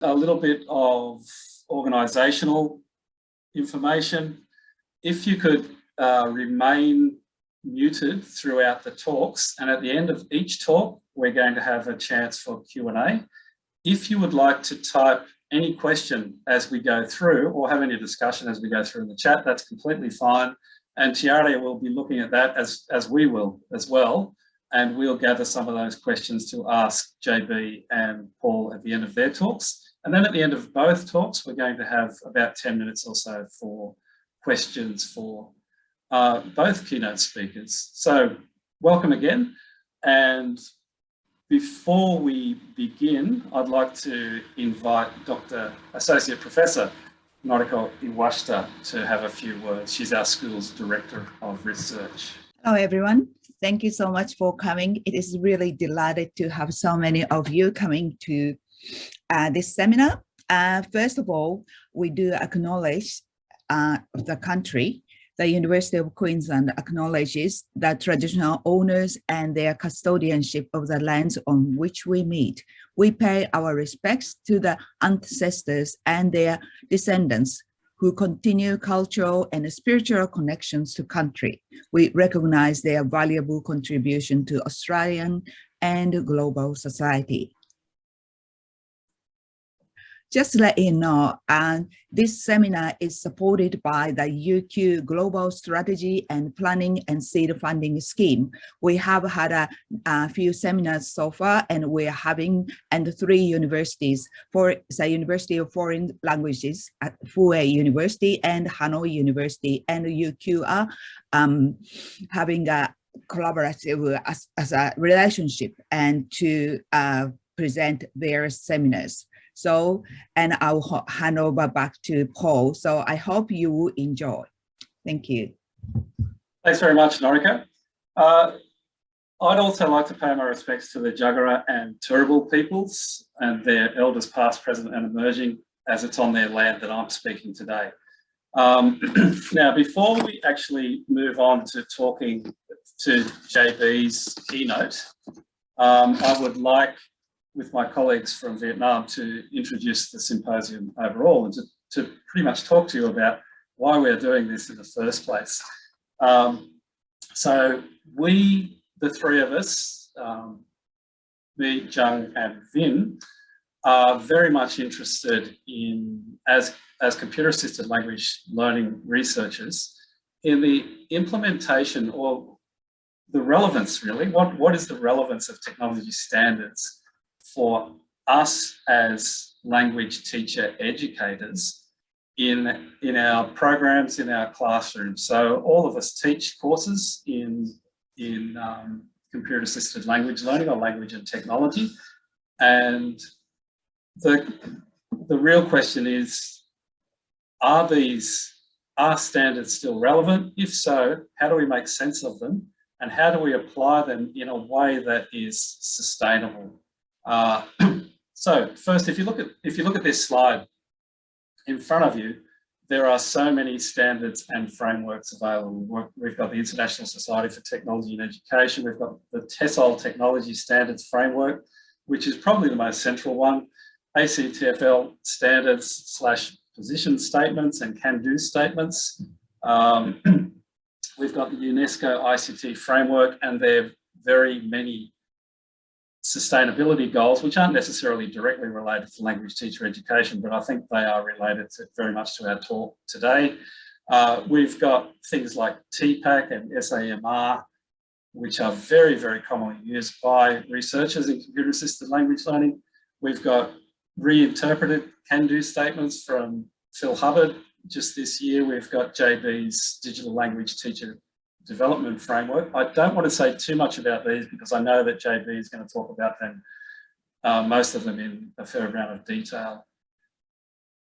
A little bit of organisational information. If you could remain muted throughout the talks, and at the end of each talk, we're going to have a chance for Q&A. If you would like to type any question as we go through or have any discussion as we go through in the chat, that's completely fine. And Tiaria will be looking at that as we will as well. And we'll gather some of those questions to ask JB and Paul at the end of their talks. And then at the end of both talks, we're going to have about 10 minutes or so for questions for both keynote speakers. So welcome again. And before we begin, I'd like to invite Dr. Associate Professor Noriko Iwashita to have a few words. She's our school's Director of Research. Hello, everyone. Thank you so much for coming. It is really delighted to have so many of you coming to this seminar. First of all, we do acknowledge the country. The University of Queensland acknowledges the traditional owners and their custodianship of the lands on which we meet. We pay our respects to the ancestors and their descendants who continue cultural and spiritual connections to country. We recognize their valuable contribution to Australian and global society. Just to let you know, this seminar is supported by the UQ Global Strategy and Planning and Seed Funding Scheme. We have had a few seminars so far, and we're having 3 universities, for the University of Foreign Languages at Fuei University and Hanoi University, and UQ are having a collaborative as a relationship and to present various seminars. So, and I'll hand over back to Paul. So I hope you will enjoy. Thank you. Thanks very much, Noriko. I'd also like to pay my respects to the Jagera and Turrbal peoples and their elders past, present and emerging, as it's on their land that I'm speaking today. Now, before we actually move on to talking to JB's keynote, I would like, with my colleagues from Vietnam, to introduce the symposium overall and to pretty much talk to you about why we're doing this in the first place. So we, the 3 of us, me, Jung and Vin, are very much interested in, as computer-assisted language learning researchers, in the implementation or the relevance, really. What is the relevance of technology standards for us as language teacher educators in our programs, in our classrooms? So all of us teach courses in computer-assisted language learning or language and technology. And the real question is, are standards still relevant? If so, how do we make sense of them? And how do we apply them in a way that is sustainable? So first, if you look at this slide in front of you, there are so many standards and frameworks available. We've got the International Society for Technology and Education. We've got the TESOL Technology Standards Framework, which is probably the most central one. ACTFL standards / position statements and can-do statements. We've got the UNESCO ICT framework, and there are very many sustainability goals, which aren't necessarily directly related to language teacher education, but I think they are related very much to our talk today. We've got things like TPAC and SAMR, which are very, very commonly used by researchers in computer-assisted language learning. We've got reinterpreted can-do statements from Phil Hubbard. Just this year, we've got JB's Digital Language Teacher Development Framework. I don't want to say too much about these because I know that JB is going to talk about them, most of them in a fair amount of detail.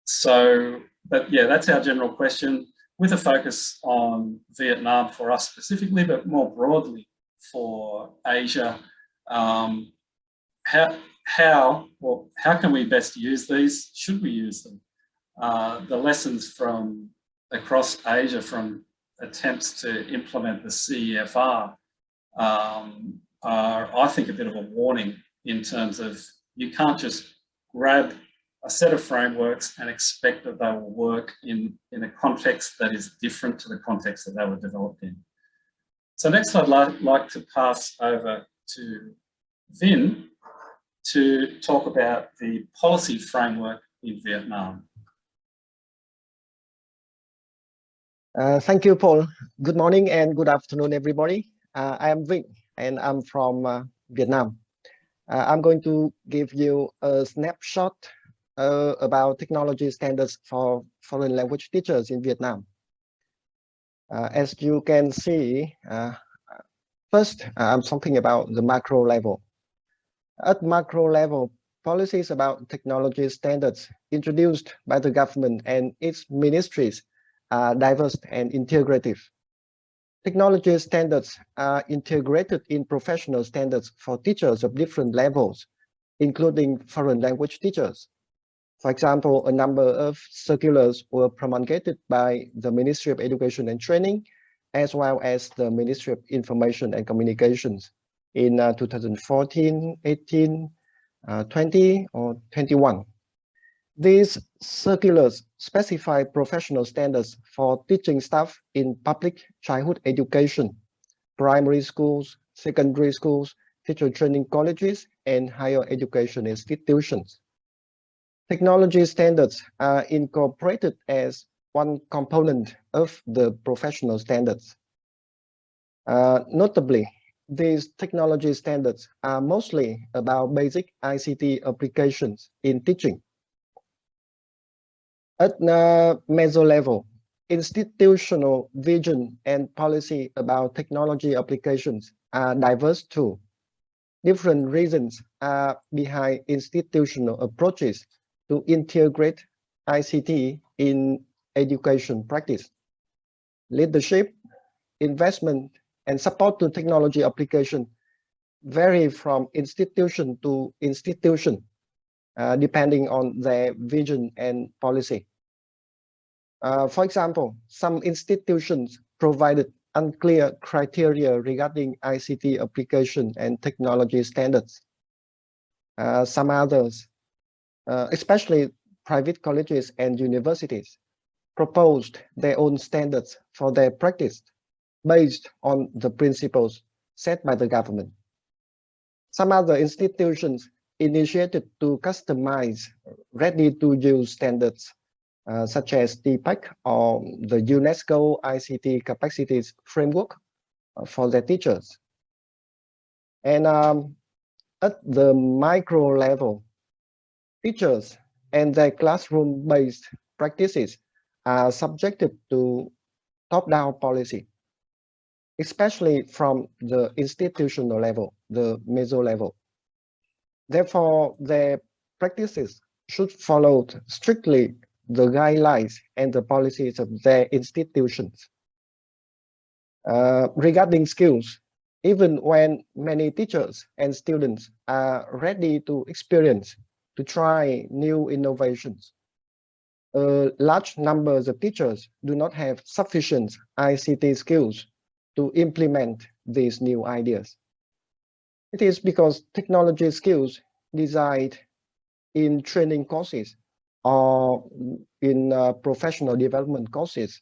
So, but yeah, that's our general question, with a focus on Vietnam for us specifically, but more broadly for Asia. How can we best use these? Should we use them? The lessons from across Asia from attempts to implement the CEFR are, I think, a bit of a warning in terms of you can't just grab a set of frameworks and expect that they will work in a context that is different to the context that they were developed in. So next I'd like to pass over to Vin to talk about the policy framework in Vietnam. Thank you, Paul. Good morning and good afternoon, everybody. I am Vinh and I'm from Vietnam. I'm going to give you a snapshot about technology standards for foreign language teachers in Vietnam. As you can see, first, I'm talking about the macro level. At macro level, policies about technology standards introduced by the government and its ministries are diverse and integrative. Technology standards are integrated in professional standards for teachers of different levels, including foreign language teachers. For example, a number of circulars were promulgated by the Ministry of Education and Training, as well as the Ministry of Information and Communications in 2014, 18, 20, or 21. These circulars specify professional standards for teaching staff in public childhood education, primary schools, secondary schools, teacher training colleges, and higher education institutions. Technology standards are incorporated as one component of the professional standards. Notably, these technology standards are mostly about basic ICT applications in teaching. At the meso level, institutional vision and policy about technology applications are diverse too. Different reasons are behind institutional approaches to integrate ICT in education practice. Leadership, investment, and support to technology application vary from institution to institution, depending on their vision and policy. For example, some institutions provided unclear criteria regarding ICT application and technology standards. Some others, especially private colleges and universities, proposed their own standards for their practice based on the principles set by the government. Some other institutions initiated to customize ready-to-use standards, such as TPAC or the UNESCO ICT Capacities Framework for their teachers. And at the micro level, teachers and their classroom-based practices are subjected to top-down policy, especially from the institutional level, the meso level. Therefore, their practices should follow strictly the guidelines and the policies of their institutions. Regarding skills, even when many teachers and students are ready to experience, to try new innovations, large numbers of teachers do not have sufficient ICT skills to implement these new ideas. It is because technology skills designed in training courses or in professional development courses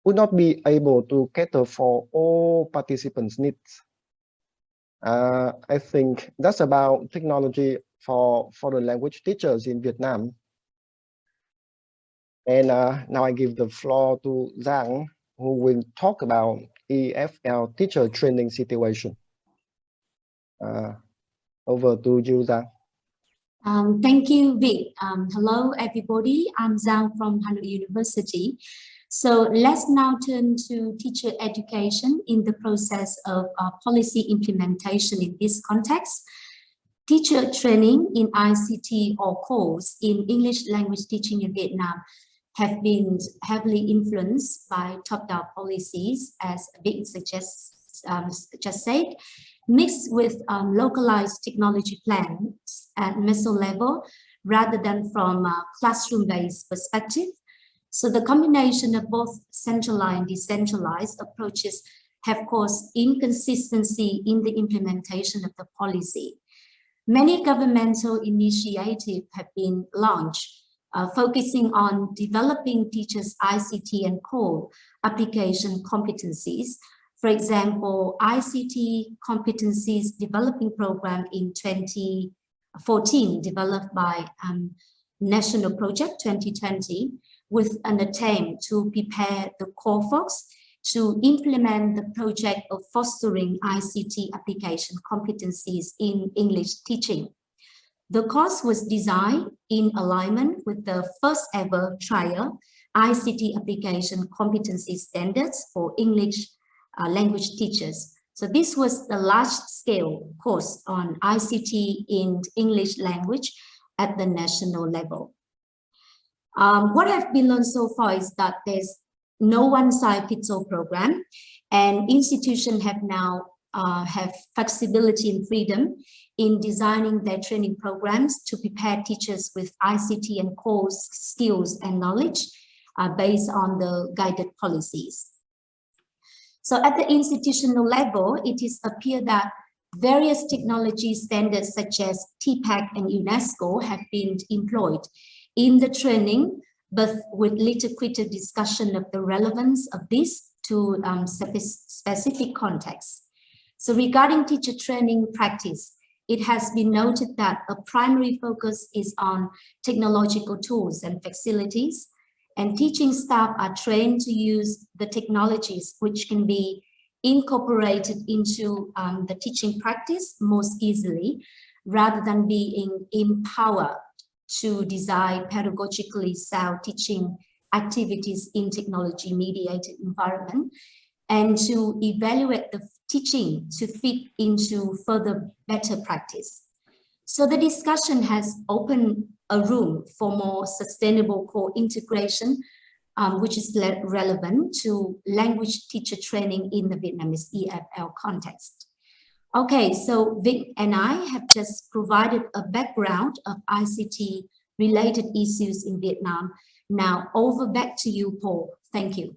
would not be able to cater for all participants' needs. I think that's about technology for foreign language teachers in Vietnam. And now I give the floor to Giang, who will talk about EFL teacher training situation. Over to you, Giang. Thank you, Vic. Hello, everybody. I'm Giang from Hanoi University. So let's now turn to teacher education in the process of policy implementation in this context. Teacher training in ICT or course in English language teaching in Vietnam have been heavily influenced by top-down policies, as Vic just said, mixed with localized technology plans at meso level rather than from a classroom-based perspective. So the combination of both centralized and decentralized approaches have caused inconsistency in the implementation of the policy. Many governmental initiatives have been launched focusing on developing teachers' ICT and core application competencies. For example, ICT competencies developing program in 2014, developed by National Project 2020, with an attempt to prepare the core folks to implement the project of fostering ICT application competencies in English teaching. The course was designed in alignment with the first ever trial ICT application competency standards for English language teachers. So this was the large-scale course on ICT in English language at the national level. What I've been learned so far is that there's no one-size-fits-all program, and institutions have now have flexibility and freedom in designing their training programs to prepare teachers with ICT and core skills and knowledge based on the guided policies. So at the institutional level, it is appear that various technology standards such as TPAC and UNESCO have been employed in the training, but with little greater discussion of the relevance of this to specific contexts. So regarding teacher training practice, it has been noted that a primary focus is on technological tools and facilities, and teaching staff are trained to use the technologies which can be incorporated into the teaching practice most easily, rather than being empowered to design pedagogically sound teaching activities in technology-mediated environment, and to evaluate the teaching to fit into further better practice. So the discussion has opened a room for more sustainable core integration, which is relevant to language teacher training in the Vietnamese EFL context. Okay, so Vic and I have just provided a background of ICT related issues in Vietnam. Now over back to you, Paul. Thank you.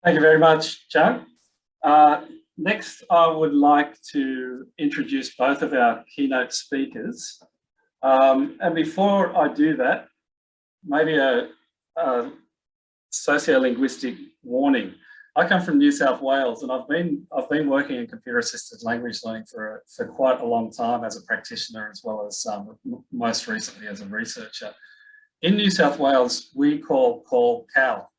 Thank you very much, Jo. Next, I would like to introduce both of our keynote speakers. And before I do that, maybe a sociolinguistic warning. I come from New South Wales, and I've been working in computer-assisted language learning for quite a long time as a practitioner, as well as most recently as a researcher. In New South Wales, we call CAL.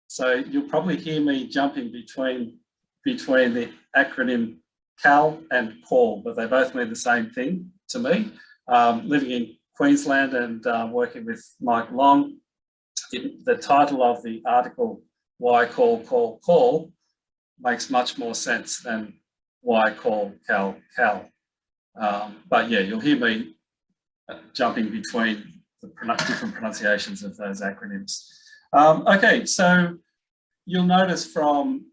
So you'll probably hear me jumping between the acronym CAL and CAL, but they both mean the same thing to me. Living in Queensland and working with Mike Long, the title of the article, Why Call makes much more sense than why call Cal. But yeah, you'll hear me jumping between the different pronunciations of those acronyms. Okay, so you'll notice from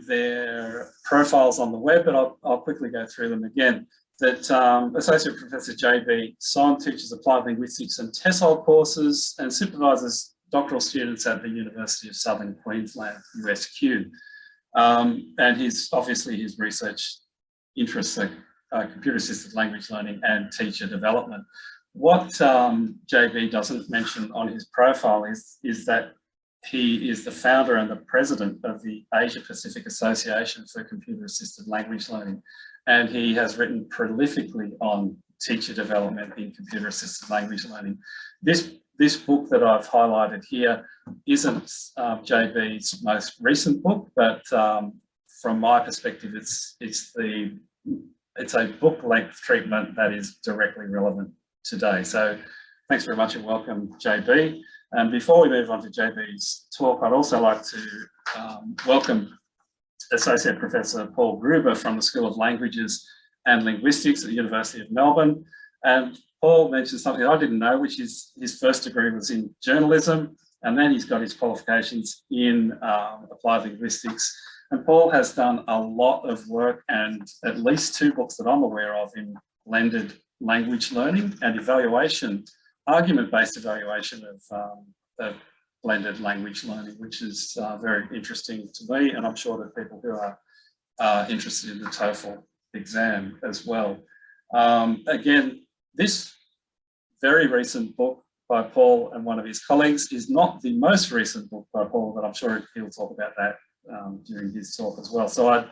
their profiles on the web, but I'll quickly go through them again, that Associate Professor Jeong-Bae Son teaches applied linguistics and TESOL courses and supervises doctoral students at the University of Southern Queensland, USQ. And obviously his research interests are computer-assisted language learning and teacher development. What JB doesn't mention on his profile is that he is the founder and the president of the Asia Pacific Association for Computer-Assisted Language Learning. And he has written prolifically on teacher development in computer-assisted language learning. This book that I've highlighted here isn't JB's most recent book, but from my perspective, it's a book-length treatment that is directly relevant today. So thanks very much and welcome, JB. And before we move on to JB's talk, I'd also like to welcome Associate Professor Paul Gruba from the School of Languages and Linguistics at the University of Melbourne. And Paul mentioned something I didn't know, which is his first degree was in journalism, and then he's got his qualifications in applied linguistics. And Paul has done a lot of work and at least 2 books that I'm aware of in blended language learning and evaluation, argument-based evaluation of blended language learning, which is very interesting to me, and I'm sure that people who are interested in the TOEFL exam as well. Again, this very recent book by Paul and one of his colleagues is not the most recent book by Paul, but I'm sure he'll talk about that during his talk as well. So I'd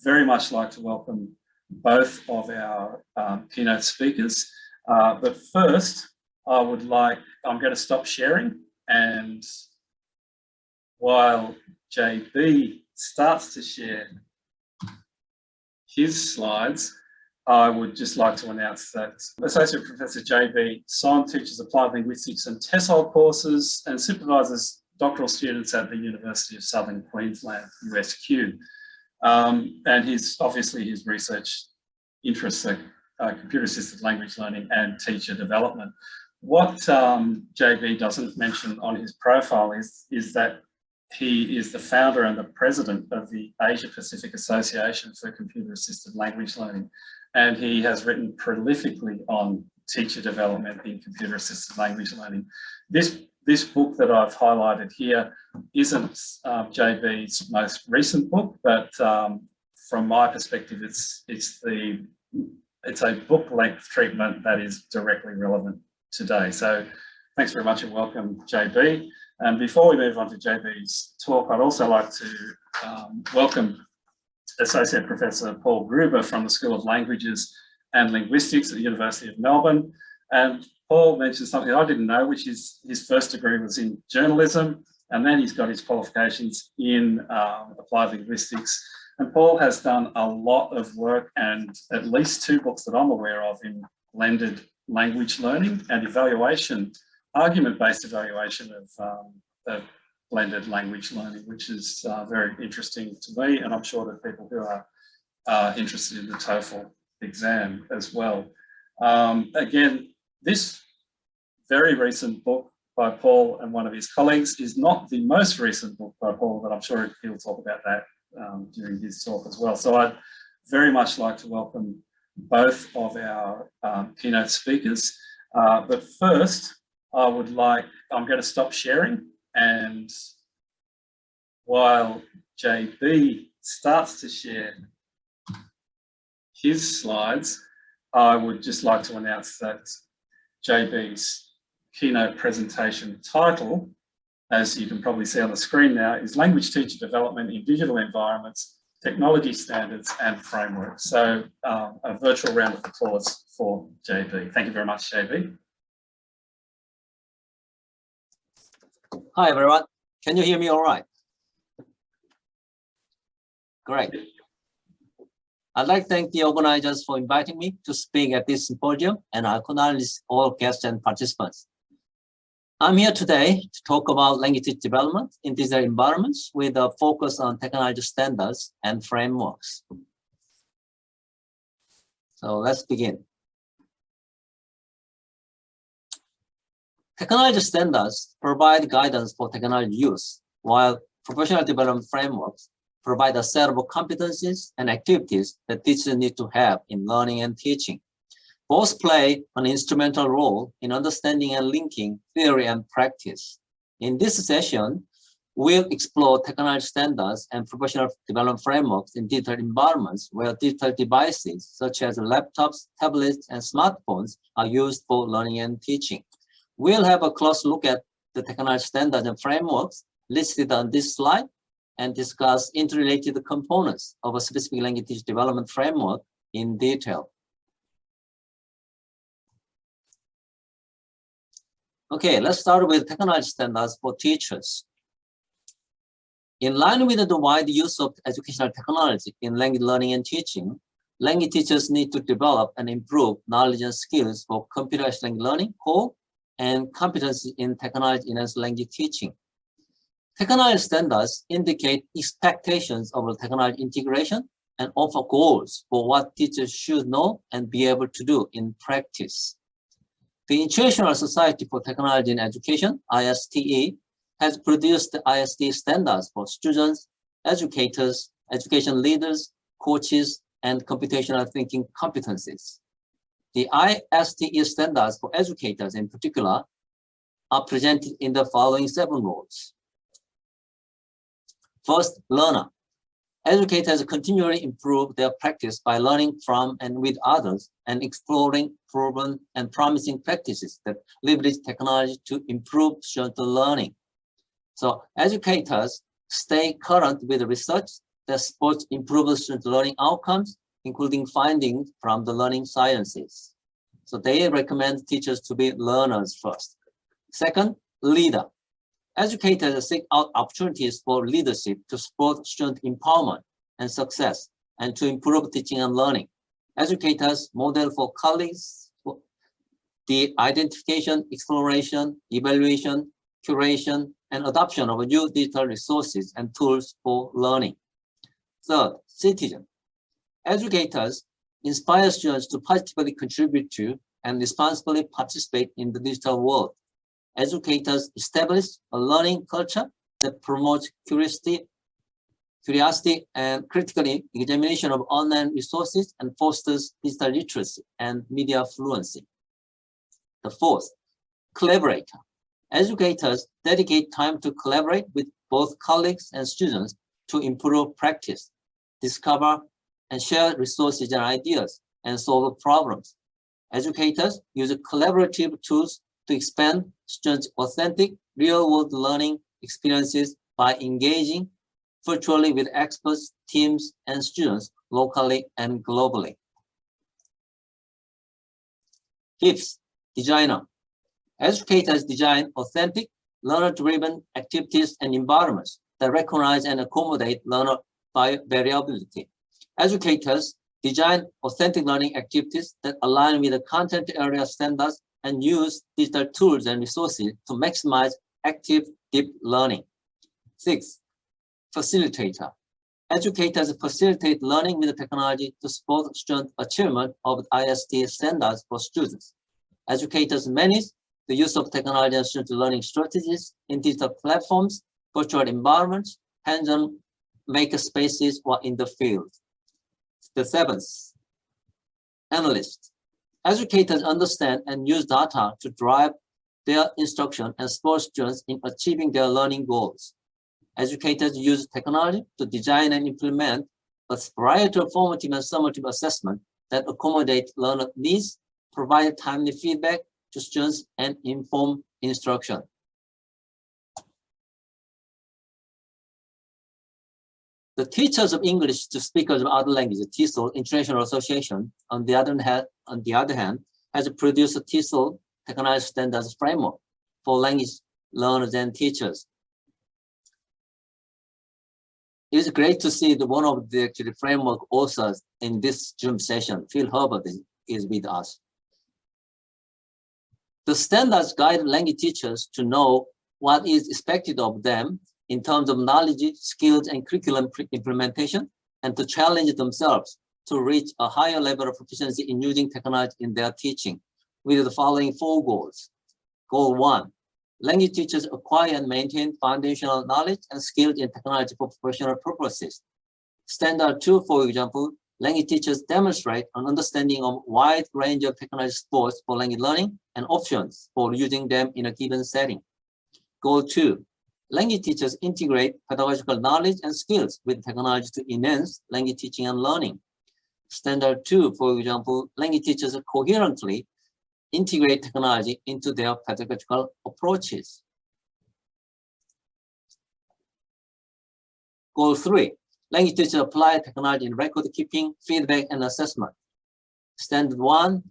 very much like to welcome both of our keynote speakers. But first, I'm going to stop sharing, and while JB starts to share his slides, I would just like to announce that Associate Professor Jeong-Bae Son teaches applied linguistics and TESOL courses and supervises doctoral students at the University of Southern Queensland, USQ. And obviously his research interests are computer-assisted language learning and teacher development. What JB doesn't mention on his profile is that he is the founder and the president of the Asia Pacific Association for Computer-Assisted Language Learning. And he has written prolifically on teacher development in computer-assisted language learning. This book that I've highlighted here isn't JB's most recent book, but from my perspective, it's a book-length treatment that is directly relevant today. So thanks very much and welcome, JB. And before we move on to JB's talk, I'd also like to welcome Associate Professor Paul Gruba from the School of Languages and Linguistics at the University of Melbourne. And Paul mentioned something I didn't know, which is his first degree was in journalism, and then he's got his qualifications in applied linguistics. And Paul has done a lot of work and at least 2 books that I'm aware of in blended language learning and evaluation, argument-based evaluation of blended language learning, which is very interesting to me, and I'm sure that people who are interested in the TOEFL exam as well. Again, this very recent book by Paul and one of his colleagues is not the most recent book by Paul, but I'm sure he'll talk about that during his talk as well. So I'd very much like to welcome both of our keynote speakers. But first, I'm going to stop sharing, and while JB starts to share his slides, I would just like to announce that JB's keynote presentation title, as you can probably see on the screen now, is Language Teacher Development in Digital Environments, Technology Standards and Frameworks. So a virtual round of applause for JB. Thank you very much, JB. Hi, everyone. Can you hear me all right? Great. I'd like to thank the organizers for inviting me to speak at this symposium, and I acknowledge all guests and participants. I'm here today to talk about language development in digital environments with a focus on technology standards and frameworks. So let's begin. Technology standards provide guidance for technology use, while professional development frameworks provide a set of competencies and activities that teachers need to have in learning and teaching. Both play an instrumental role in understanding and linking theory and practice. In this session, we'll explore technology standards and professional development frameworks in digital environments where digital devices such as laptops, tablets, and smartphones are used for learning and teaching. We'll have a close look at the technology standards and frameworks listed on this slide and discuss interrelated components of a specific language development framework in detail. Okay, let's start with technology standards for teachers. In line with the wide use of educational technology in language learning and teaching, language teachers need to develop and improve knowledge and skills for computer-assisted language learning, core, and competency in technology-enhanced language teaching. Technology standards indicate expectations of technology integration and offer goals for what teachers should know and be able to do in practice. The International Society for Technology in Education, ISTE, has produced the ISTE standards for students, educators, education leaders, coaches, and computational thinking competencies. The ISTE standards for educators in particular are presented in the following 7 roles. First, learner. Educators continually improve their practice by learning from and with others and exploring proven and promising practices that leverage technology to improve student learning. So educators stay current with research that supports improved student learning outcomes, including findings from the learning sciences. So they recommend teachers to be learners first. Second, leader. Educators seek out opportunities for leadership to support student empowerment and success and to improve teaching and learning. Educators model for colleagues the identification, exploration, evaluation, curation, and adoption of new digital resources and tools for learning. Third, citizen. Educators inspire students to positively contribute to and responsibly participate in the digital world. Educators establish a learning culture that promotes curiosity and critical examination of online resources and fosters digital literacy and media fluency. The fourth, collaborator. Educators dedicate time to collaborate with both colleagues and students to improve practice, discover and share resources and ideas, and solve problems. Educators use collaborative tools to expand students' authentic real-world learning experiences by engaging virtually with experts, teams, and students locally and globally. Fifth, designer. Educators design authentic, learner-driven activities and environments that recognize and accommodate learner variability. Educators design authentic learning activities that align with the content area standards and use digital tools and resources to maximize active, deep learning. Sixth, facilitator. Educators facilitate learning with technology to support student achievement of IST standards for students. Educators manage the use of technology and student learning strategies in digital platforms, virtual environments, hands-on maker spaces, or in the field. The seventh, analyst. Educators understand and use data to drive their instruction and support students in achieving their learning goals. Educators use technology to design and implement a variety of formative and summative assessment that accommodate learner needs, provide timely feedback to students, and inform instruction. The Teachers of English to Speakers of Other Languages, TESOL International Association, on the other hand, has produced a TESOL Technology Standards Framework for language learners and teachers. It is great to see that one of the framework authors in this Zoom session, Phil Herbert, is with us. The standards guide language teachers to know what is expected of them in terms of knowledge, skills, and curriculum implementation, and to challenge themselves to reach a higher level of proficiency in using technology in their teaching, with the following 4 goals. Goal 1, language teachers acquire and maintain foundational knowledge and skills in technology for professional purposes. Standard 2, for example, language teachers demonstrate an understanding of a wide range of technology supports for language learning and options for using them in a given setting. Goal 2, language teachers integrate pedagogical knowledge and skills with technology to enhance language teaching and learning. Standard 2, for example, language teachers coherently integrate technology into their pedagogical approaches. Goal 3, language teachers apply technology in record keeping, feedback, and assessment. Standard 1,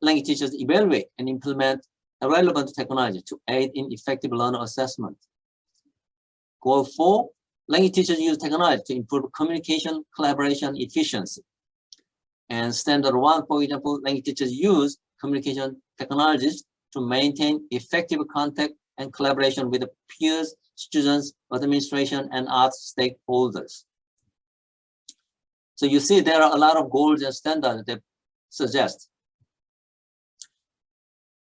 language teachers evaluate and implement relevant technology to aid in effective learner assessment. Goal 4, language teachers use technology to improve communication, collaboration, efficiency. And standard 1, for example, language teachers use communication technologies to maintain effective contact and collaboration with peers, students, administration, and other stakeholders. So you see there are a lot of goals and standards that suggest.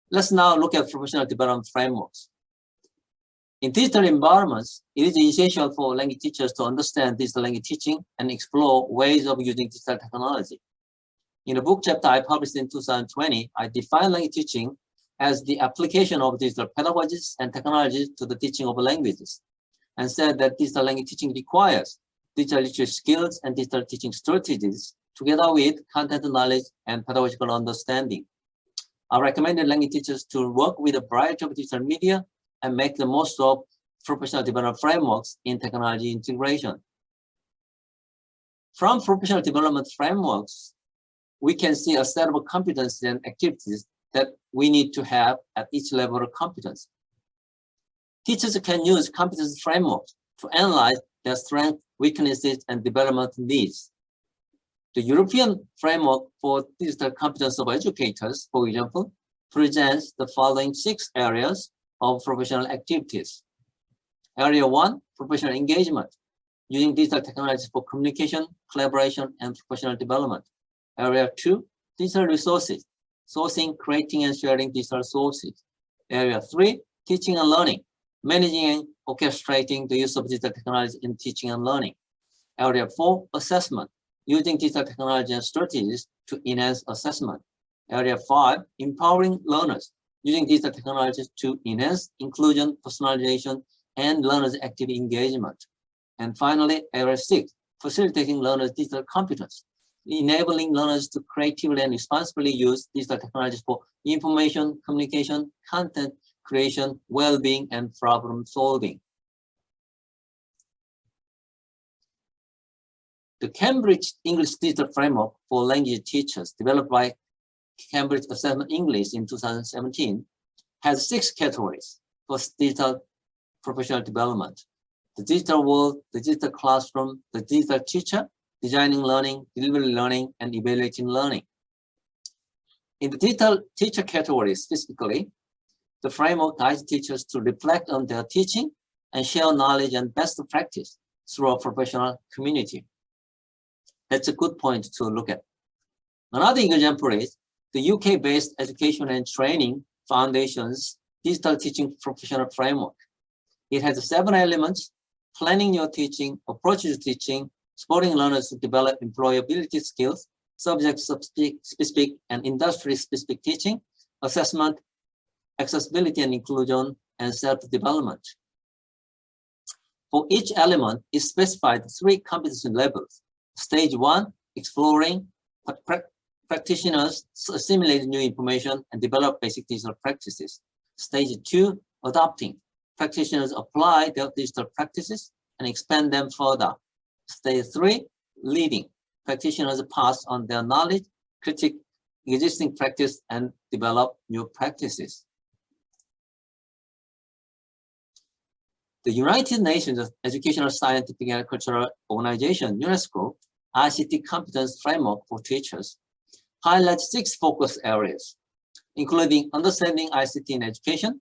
Let's now look at professional development frameworks. In digital environments, it is essential for language teachers to understand digital language teaching and explore ways of using digital technology. In a book chapter I published in 2020, I defined language teaching as the application of digital pedagogies and technologies to the teaching of languages, and said that digital language teaching requires digital literacy skills and digital teaching strategies, together with content knowledge and pedagogical understanding. I recommended language teachers to work with a variety of digital media and make the most of professional development frameworks in technology integration. From professional development frameworks, we can see a set of competencies and activities that we need to have at each level of competence. Teachers can use competence frameworks to analyze their strengths, weaknesses, and development needs. The European framework for digital competence of educators, for example, presents the following 6 areas of professional activities. Area 1, professional engagement, using digital technologies for communication, collaboration, and professional development. Area 2, digital resources, sourcing, creating, and sharing digital sources. Area 3, teaching and learning, managing and orchestrating the use of digital technology in teaching and learning. Area 4, assessment, using digital technology and strategies to enhance assessment. Area 5, empowering learners, using digital technologies to enhance inclusion, personalization, and learners' active engagement. And finally, Area 6, facilitating learners' digital competence, enabling learners to creatively and responsibly use digital technologies for information, communication, content creation, well-being, and problem solving. The Cambridge English Digital Framework for Language Teachers, developed by Cambridge Assessment English in 2017, has 6 categories for digital professional development: the digital world, the digital classroom, the digital teacher, designing learning, delivering learning, and evaluating learning. In the digital teacher category specifically, the framework guides teachers to reflect on their teaching and share knowledge and best practice through a professional community. That's a good point to look at. Another example is the UK-based Education and Training Foundation's Digital Teaching Professional Framework. It has 7 elements: planning your teaching, approaches to teaching, supporting learners to develop employability skills, subject-specific and industry-specific teaching, assessment, accessibility and inclusion, and self-development. For each element is specified 3 competency levels. Stage 1, exploring, practitioners assimilate new information and develop basic digital practices. Stage 2, adopting, practitioners apply their digital practices and expand them further. Stage 3, leading, practitioners pass on their knowledge, critique existing practice, and develop new practices. The United Nations Educational, Scientific, and Cultural Organization, UNESCO, ICT Competence Framework for Teachers highlights 6 focus areas, including understanding ICT in education,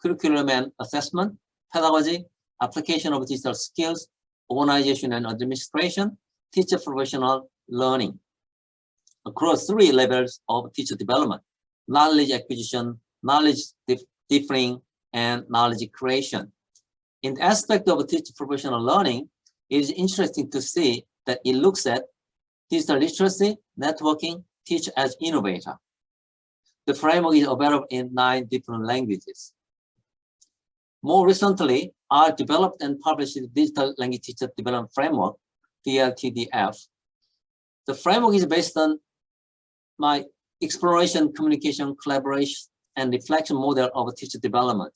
curriculum and assessment, pedagogy, application of digital skills, organization and administration, teacher professional learning, across 3 levels of teacher development: knowledge acquisition, knowledge differing, and knowledge creation. In the aspect of teacher professional learning, it is interesting to see that it looks at digital literacy, networking, teach as innovator. The framework is available in 9 different languages. More recently, I developed and published the Digital Language Teacher Development Framework, DLTDF. The framework is based on my exploration, communication, collaboration, and reflection model of teacher development.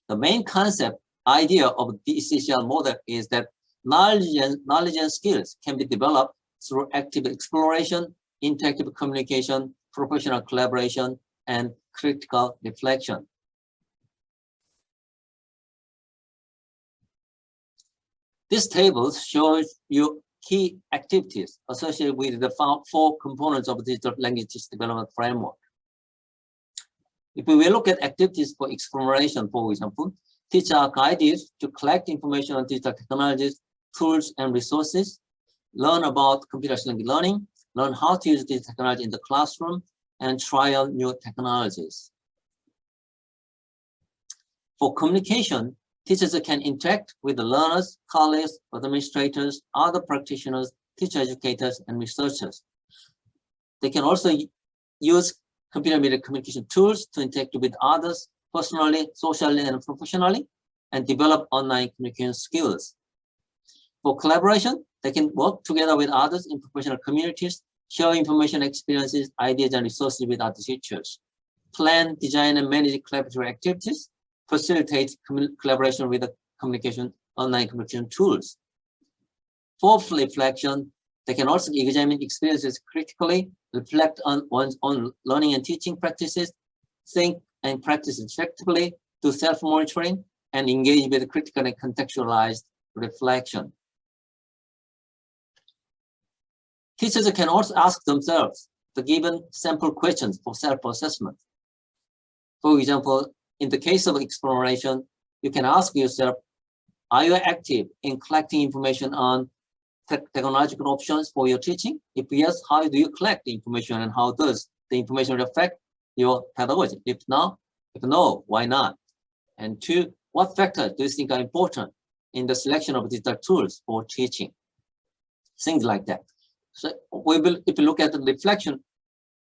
The main concept, idea of the ECCL model is that knowledge and skills can be developed through active exploration, interactive communication, professional collaboration, and critical reflection. This table shows you key activities associated with the 4 components of the Digital Language Development Framework. If we look at activities for exploration, for example, teachers are guided to collect information on digital technologies, tools, and resources, learn about computer-assisted learning, learn how to use digital technology in the classroom, and trial new technologies. For communication, teachers can interact with the learners, colleagues, administrators, other practitioners, teacher educators, and researchers. They can also use computer-mediated communication tools to interact with others personally, socially, and professionally, and develop online communication skills. For collaboration, they can work together with others in professional communities, share information, experiences, ideas, and resources with other teachers. Plan, design, and manage collaborative activities. Facilitate collaboration with the online communication tools. For reflection, they can also examine experiences critically, reflect on one's own learning and teaching practices, think and practice effectively, do self-monitoring, and engage with critical and contextualized reflection. Teachers can also ask themselves the given sample questions for self-assessment. For example, in the case of exploration, you can ask yourself, are you active in collecting information on technological options for your teaching? If yes, how do you collect the information and how does the information affect your pedagogy? If no, why not? And two, what factors do you think are important in the selection of digital tools for teaching? Things like that. So if you look at the reflection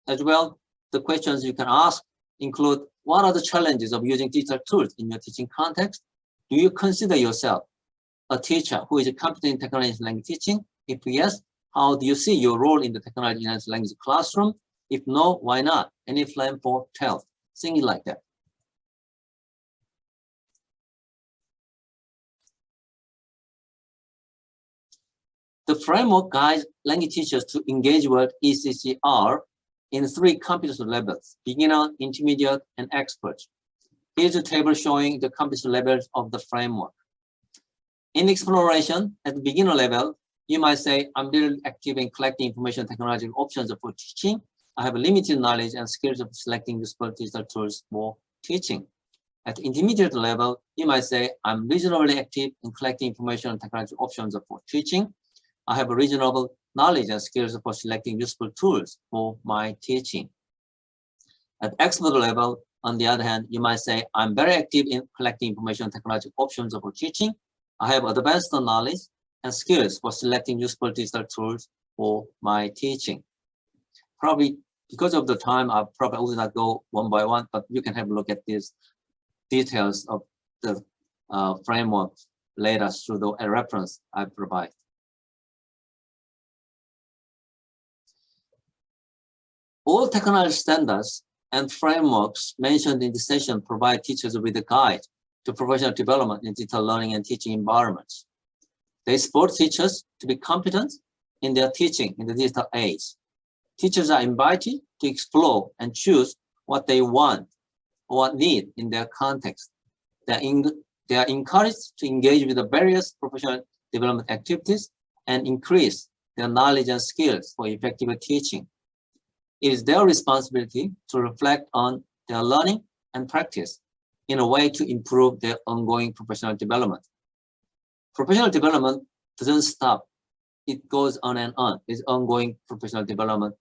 as well, the questions you can ask include, what are the challenges of using digital tools in your teaching context? Do you consider yourself a teacher who is competent in technology language teaching? If yes, how do you see your role in the technology language classroom? If no, why not? Any plan for TELF? Things like that. The framework guides language teachers to engage with ECCR in 3 competence levels: beginner, intermediate, and expert. Here's a table showing the competence levels of the framework. In exploration, at the beginner level, you might say, I'm really active in collecting information technological options for teaching. I have limited knowledge and skills of selecting useful digital tools for teaching. At the intermediate level, you might say, I'm reasonably active in collecting information and technological options for teaching. I have a reasonable knowledge and skills for selecting useful tools for my teaching. At expert level, on the other hand, you might say, I'm very active in collecting information and technological options for teaching. I have advanced knowledge and skills for selecting useful digital tools for my teaching. Probably because of the time, I probably will not go one by one, but you can have a look at these details of the framework later through the reference I provide. All technology standards and frameworks mentioned in the session provide teachers with a guide to professional development in digital learning and teaching environments. They support teachers to be competent in their teaching in the digital age. Teachers are invited to explore and choose what they want or need in their context. They are encouraged to engage with the various professional development activities and increase their knowledge and skills for effective teaching. It is their responsibility to reflect on their learning and practice in a way to improve their ongoing professional development. Professional development doesn't stop. It goes on and on. It's ongoing professional development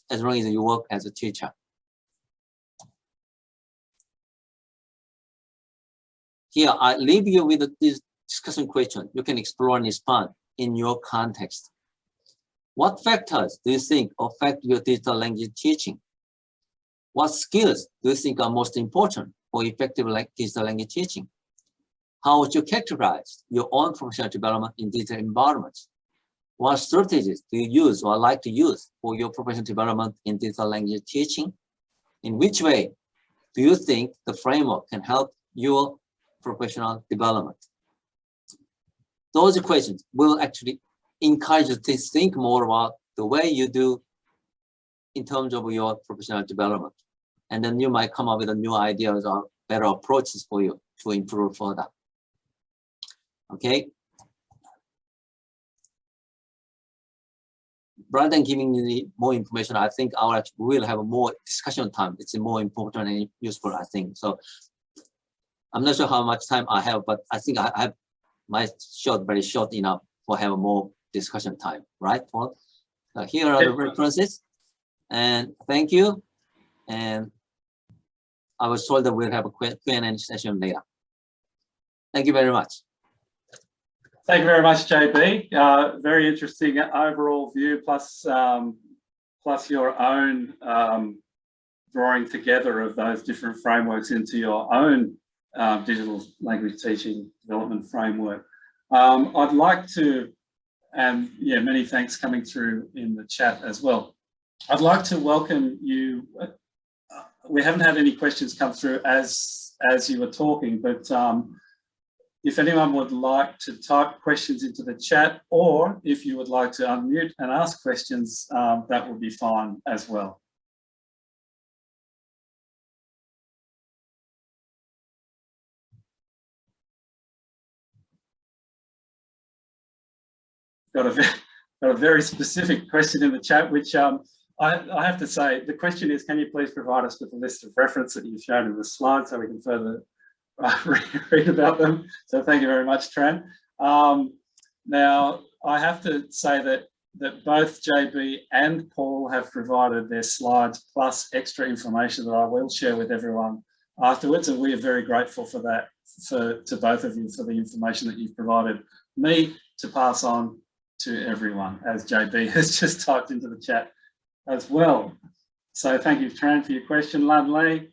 as long as you work as a teacher. Here, I leave you with this discussion question. You can explore and respond in your context. What factors do you think affect your digital language teaching? What skills do you think are most important for effective digital language teaching? How would you characterize your own professional development in digital environments? What strategies do you use or like to use for your professional development in digital language teaching? In which way do you think the framework can help your professional development? Those questions will actually encourage you to think more about the way you do in terms of your professional development. And then you might come up with new ideas or better approaches for you to improve further. Okay. Rather than giving you more information, I think we will have more discussion time. It's more important and useful, I think. So I'm not sure how much time I have, but I think I have my very short enough for have more discussion time, right, Paul? So here are the references, and thank you. And I was told that we'll have a Q&A session later. Thank you very much. Thank you very much, JB. Very interesting overall view, plus your own drawing together of those different frameworks into your own digital language teaching development framework. I'd like to, and yeah, many thanks coming through in the chat as well. I'd like to welcome you. We haven't had any questions come through as you were talking, but if anyone would like to type questions into the chat, or if you would like to unmute and ask questions, that would be fine as well. Got a very specific question in the chat, which I have to say, the question is, can you please provide us with a list of references that you've shown in the slide so we can further read about them? So thank you very much, Tran. Now, I have to say that both JB and Paul have provided their slides plus extra information that I will share with everyone afterwards, and we are very grateful for that, to both of you, for the information that you've provided me to pass on to everyone, as JB has just typed into the chat as well. So thank you, Tran, for your question. Lan Lee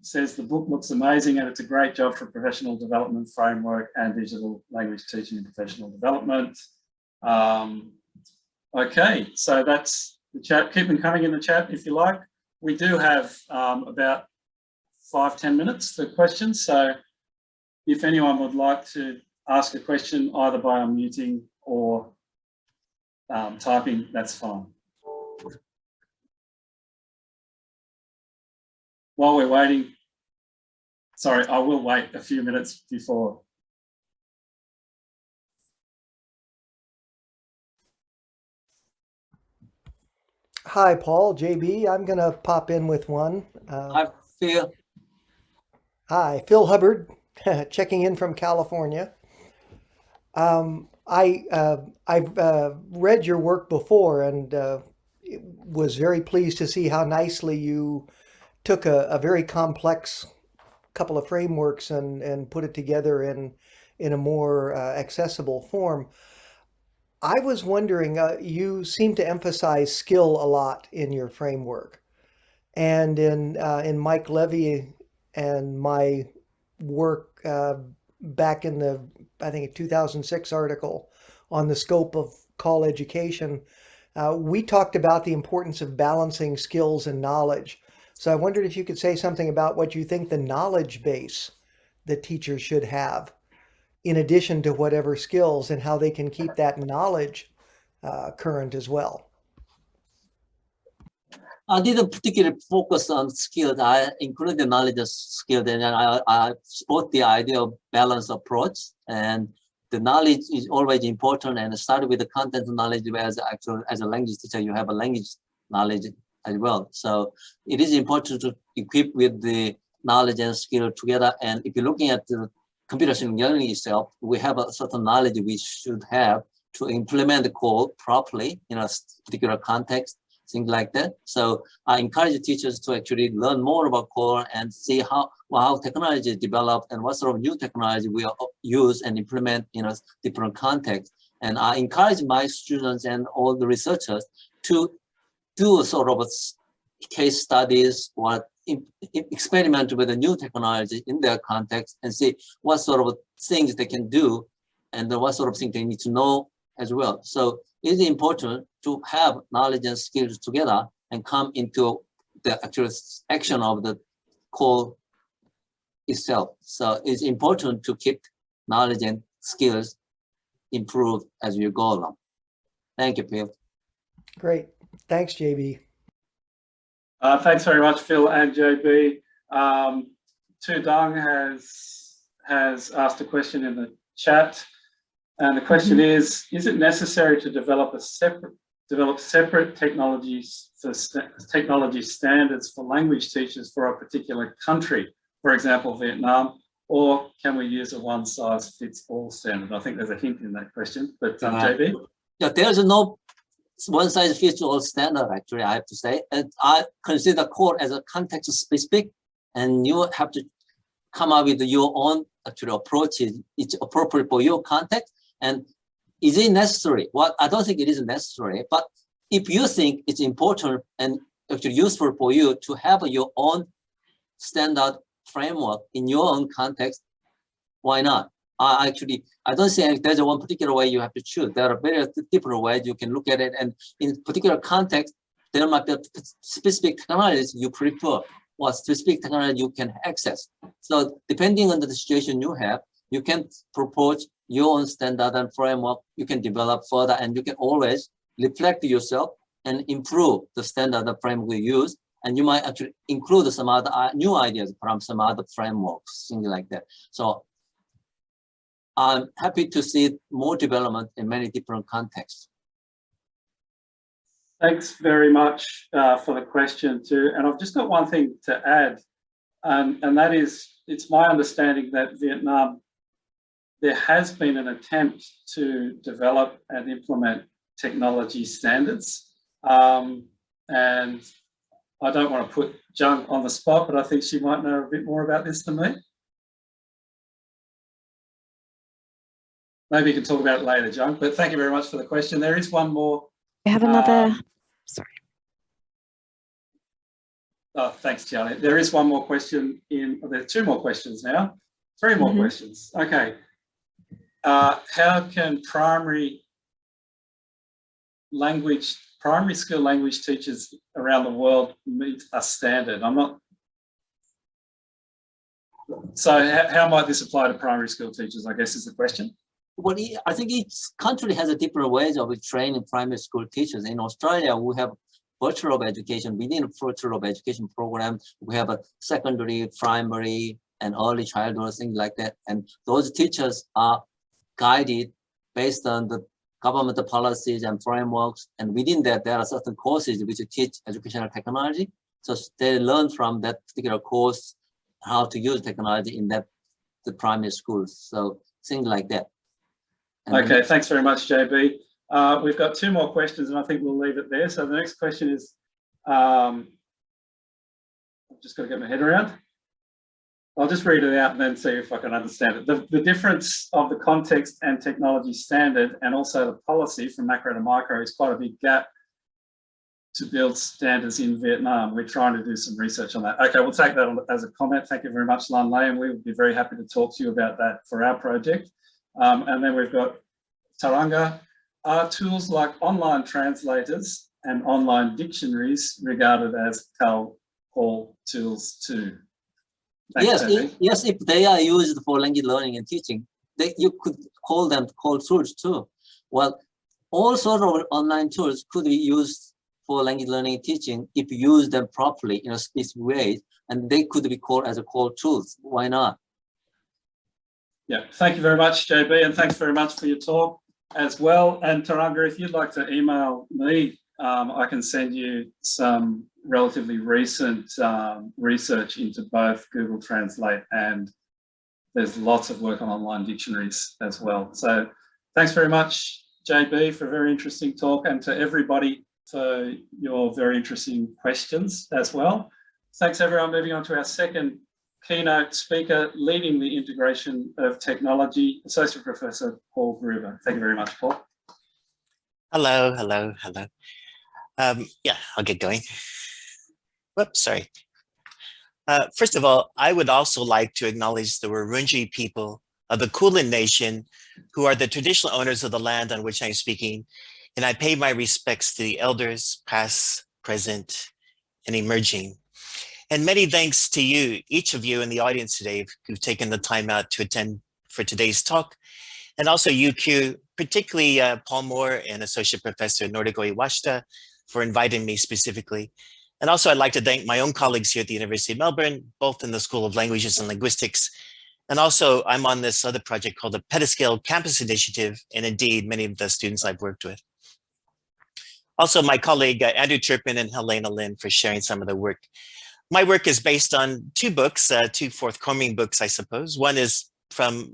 says the book looks amazing and it's a great job for professional development framework and digital language teaching and professional development. Okay, so that's the chat. Keep them coming in the chat if you like. We do have about 5-10 minutes for questions. So if anyone would like to ask a question either by unmuting or typing, that's fine. While we're waiting, sorry, I will wait a few minutes before. Hi, Paul, JB. I'm going to pop in with one. Hi, Phil. Hi, Phil Hubbard, checking in from California. I've read your work before and was very pleased to see how nicely you took a very complex couple of frameworks and put it together in a more accessible form. I was wondering, you seem to emphasize skill a lot in your framework, and in Mike Levy and my work back in the, I think, 2006 article on the scope of call education, we talked about the importance of balancing skills and knowledge. So I wondered if you could say something about what you think the knowledge base that teachers should have in addition to whatever skills, and how they can keep that knowledge current as well. I didn't particularly focus on skills. I included the knowledge of skills, and I support the idea of balanced approach. And the knowledge is always important, and start with the content knowledge. As a language teacher, you have a language knowledge as well. So it is important to equip with the knowledge and skill together. And if you're looking at the computer learning itself, we have a certain knowledge we should have to implement the code properly in a particular context, things like that. So I encourage teachers to actually learn more about core and see how technology is developed and what sort of new technology we use and implement in a different context. And I encourage my students and all the researchers to do a sort of case studies or experiment with a new technology in their context and see what sort of things they can do and what sort of things they need to know as well. So it is important to have knowledge and skills together and come into the actual action of the call itself. So it's important to keep knowledge and skills improved as you go along. Thank you, Phil. Great. Thanks, JB. Thanks very much, Phil and JB. Tu Dong has asked a question in the chat, and the question is it necessary to develop separate technologies for technology standards for language teachers for a particular country, for example, Vietnam, or can we use a one-size-fits-all standard? I think there's a hint in that question, but JB? Yeah, there's no one-size-fits-all standard, actually, I have to say. And I consider core as a context-specific, and you have to come up with your own actual approaches. It's appropriate for your context. And is it necessary? Well, I don't think it is necessary, but if you think it's important and actually useful for you to have your own standard framework in your own context, why not? actually, I don't think there's one particular way you have to choose. There are various different ways you can look at it. And in particular context, there might be specific technologies you prefer or specific technology you can access. So depending on the situation you have, you can propose your own standard and framework. You can develop further, and you can always reflect yourself and improve the standard and framework you use. And you might actually include some other new ideas from some other frameworks, things like that. So I'm happy to see more development in many different contexts. Thanks very much for the question too. And I've just got one thing to add, and that is, it's my understanding that Vietnam, there has been an attempt to develop and implement technology standards. And I don't want to put Jeong on the spot, but I think she might know a bit more about this than me. Maybe you can talk about it later, Jeong, but thank you very much for the question. There is one more. I have another, sorry. Oh, thanks, Charlie. There is one more question there are two more questions now. Three more questions. Okay. How can primary school language teachers around the world meet a standard? So how might this apply to primary school teachers, I guess is the question. Well, I think each country has a different ways of training primary school teachers. In Australia, we have Bachelor of Education. Within a Bachelor of Education program, we have a secondary, primary, and early childhood, things like that. And those teachers are guided based on the government policies and frameworks. And within that, there are certain courses which teach educational technology. So they learn from that particular course how to use technology in the primary schools. So things like that. Okay, thanks very much, JB. We've got two more questions and I think we'll leave it there. So the next question is, I've just got to get my head around. I'll just read it out and then see if I can understand it. The difference of the context and technology standard and also the policy from macro to micro is quite a big gap to build standards in Vietnam. We're trying to do some research on that. Okay, we'll take that as a comment. Thank you very much, Lan Lei, and we would be very happy to talk to you about that for our project. And then we've got Taranga. Are tools like online translators and online dictionaries regarded as call tools too? Thanks, yes, if they are used for language learning and teaching, you could call them call tools too. Well, all sorts of online tools could be used for language learning and teaching if you use them properly in a specific way, and they could be called as a call tools. Why not? Yeah, thank you very much, JB, and thanks very much for your talk as well. And Taranga, if you'd like to email me, I can send you some relatively recent research into both Google Translate, and there's lots of work on online dictionaries as well. So thanks very much, JB, for a very interesting talk, and to everybody for your very interesting questions as well. Thanks everyone. Moving on to our second keynote speaker, leading the integration of technology, Associate Professor Paul Gruba. Thank you very much, Paul. Hello. Yeah, I'll get going. Whoops, sorry. First of all, I would also like to acknowledge the Wurundjeri people of the Kulin Nation, who are the traditional owners of the land on which I'm speaking, and I pay my respects to the elders, past, present, and emerging. And many thanks to you, each of you in the audience today, who've taken the time out to attend for today's talk. And also UQ, particularly Paul Moore and Associate Professor Nordigo Iwashita for inviting me specifically. And also I'd like to thank my own colleagues here at the University of Melbourne, both in the School of Languages and Linguistics. And also I'm on this other project called the Petascale Campus Initiative, and indeed many of the students I've worked with. Also my colleague Andrew Turpin and Helena Lin for sharing some of the work. My work is based on two books, two forthcoming books, I suppose. One is from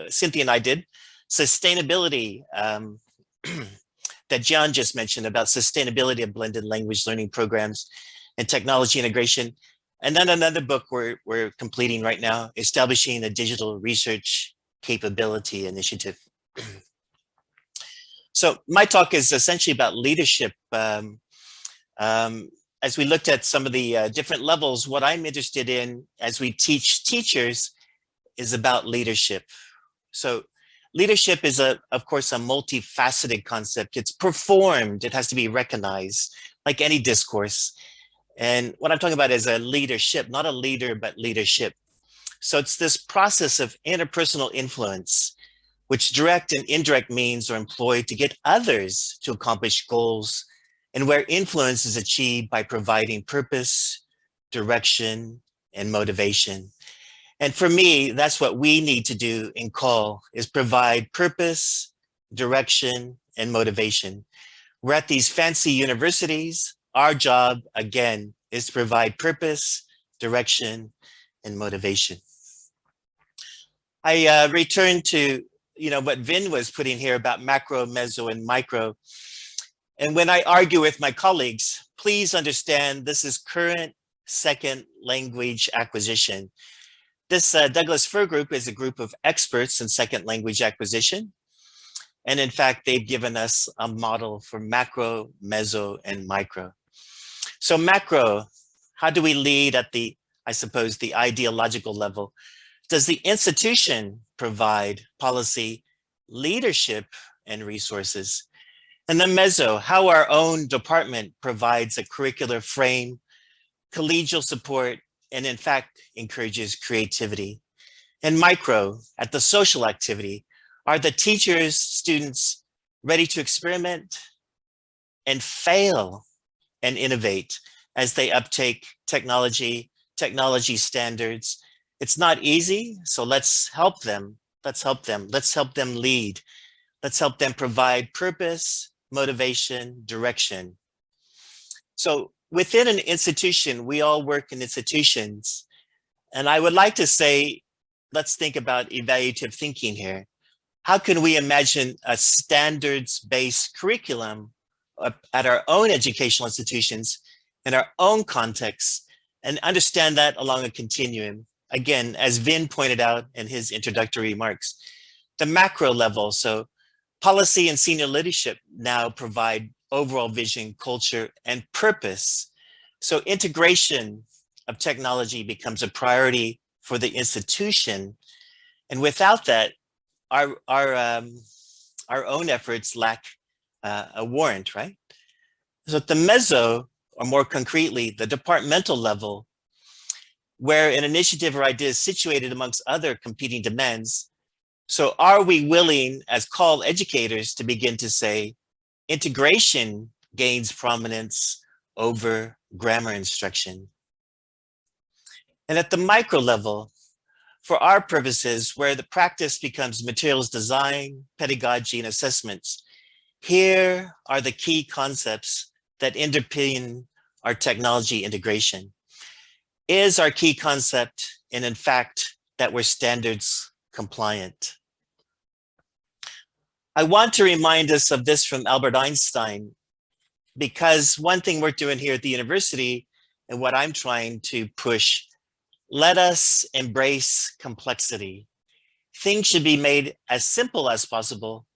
Cynthia and I did, Sustainability, that Jeong just mentioned about sustainability of blended language learning programs and technology integration. And then another book we're completing right now, Establishing a Digital Research Capability Initiative. So my talk is essentially about leadership. As we looked at some of the different levels, what I'm interested in as we teach teachers is about leadership. So leadership is, of course, a multifaceted concept. It's performed. It has to be recognized, like any discourse. And what I'm talking about is a leadership, not a leader, but leadership. So it's this process of interpersonal influence, which direct and indirect means are employed to get others to accomplish goals, and where influence is achieved by providing purpose, direction, and motivation. And for me, that's what we need to do in CALL, is provide purpose, direction, and motivation. We're at these fancy universities. Our job, again, is to provide purpose, direction, and motivation. I return to what Vin was putting here about macro, meso, and micro. And when I argue with my colleagues, please understand this is current second language acquisition. This Douglas Fir Group is a group of experts in second language acquisition. And in fact, they've given us a model for macro, meso, and micro. So macro, how do we lead at the, I suppose, the ideological level? Does the institution provide policy, leadership, and resources? And then meso, how our own department provides a curricular frame, collegial support, and in fact, encourages creativity. And micro, at the social activity, are the teachers, students ready to experiment and fail and innovate as they uptake technology standards? It's not easy, so let's help them. Let's help them lead. Let's help them provide purpose, motivation, direction. So within an institution, we all work in institutions. And I would like to say, let's think about evaluative thinking here. How can we imagine a standards-based curriculum at our own educational institutions in our own context and understand that along a continuum? Again, as Vin pointed out in his introductory remarks, the macro level. So policy and senior leadership now provide overall vision, culture, and purpose. So integration of technology becomes a priority for the institution. And without that, our own efforts lack a warrant, right? So at the meso, or more concretely, the departmental level, where an initiative or idea is situated amongst other competing demands. So are we willing as CALL educators to begin to say, integration gains prominence over grammar instruction? And at the micro level, for our purposes, where the practice becomes materials design, pedagogy, and assessments, here are the key concepts that underpin our technology integration. Is our key concept, and in fact, that we're standards compliant. I want to remind us of this from Albert Einstein, because one thing we're doing here at the university and what I'm trying to push, let us embrace complexity. Things should be made as simple as possible,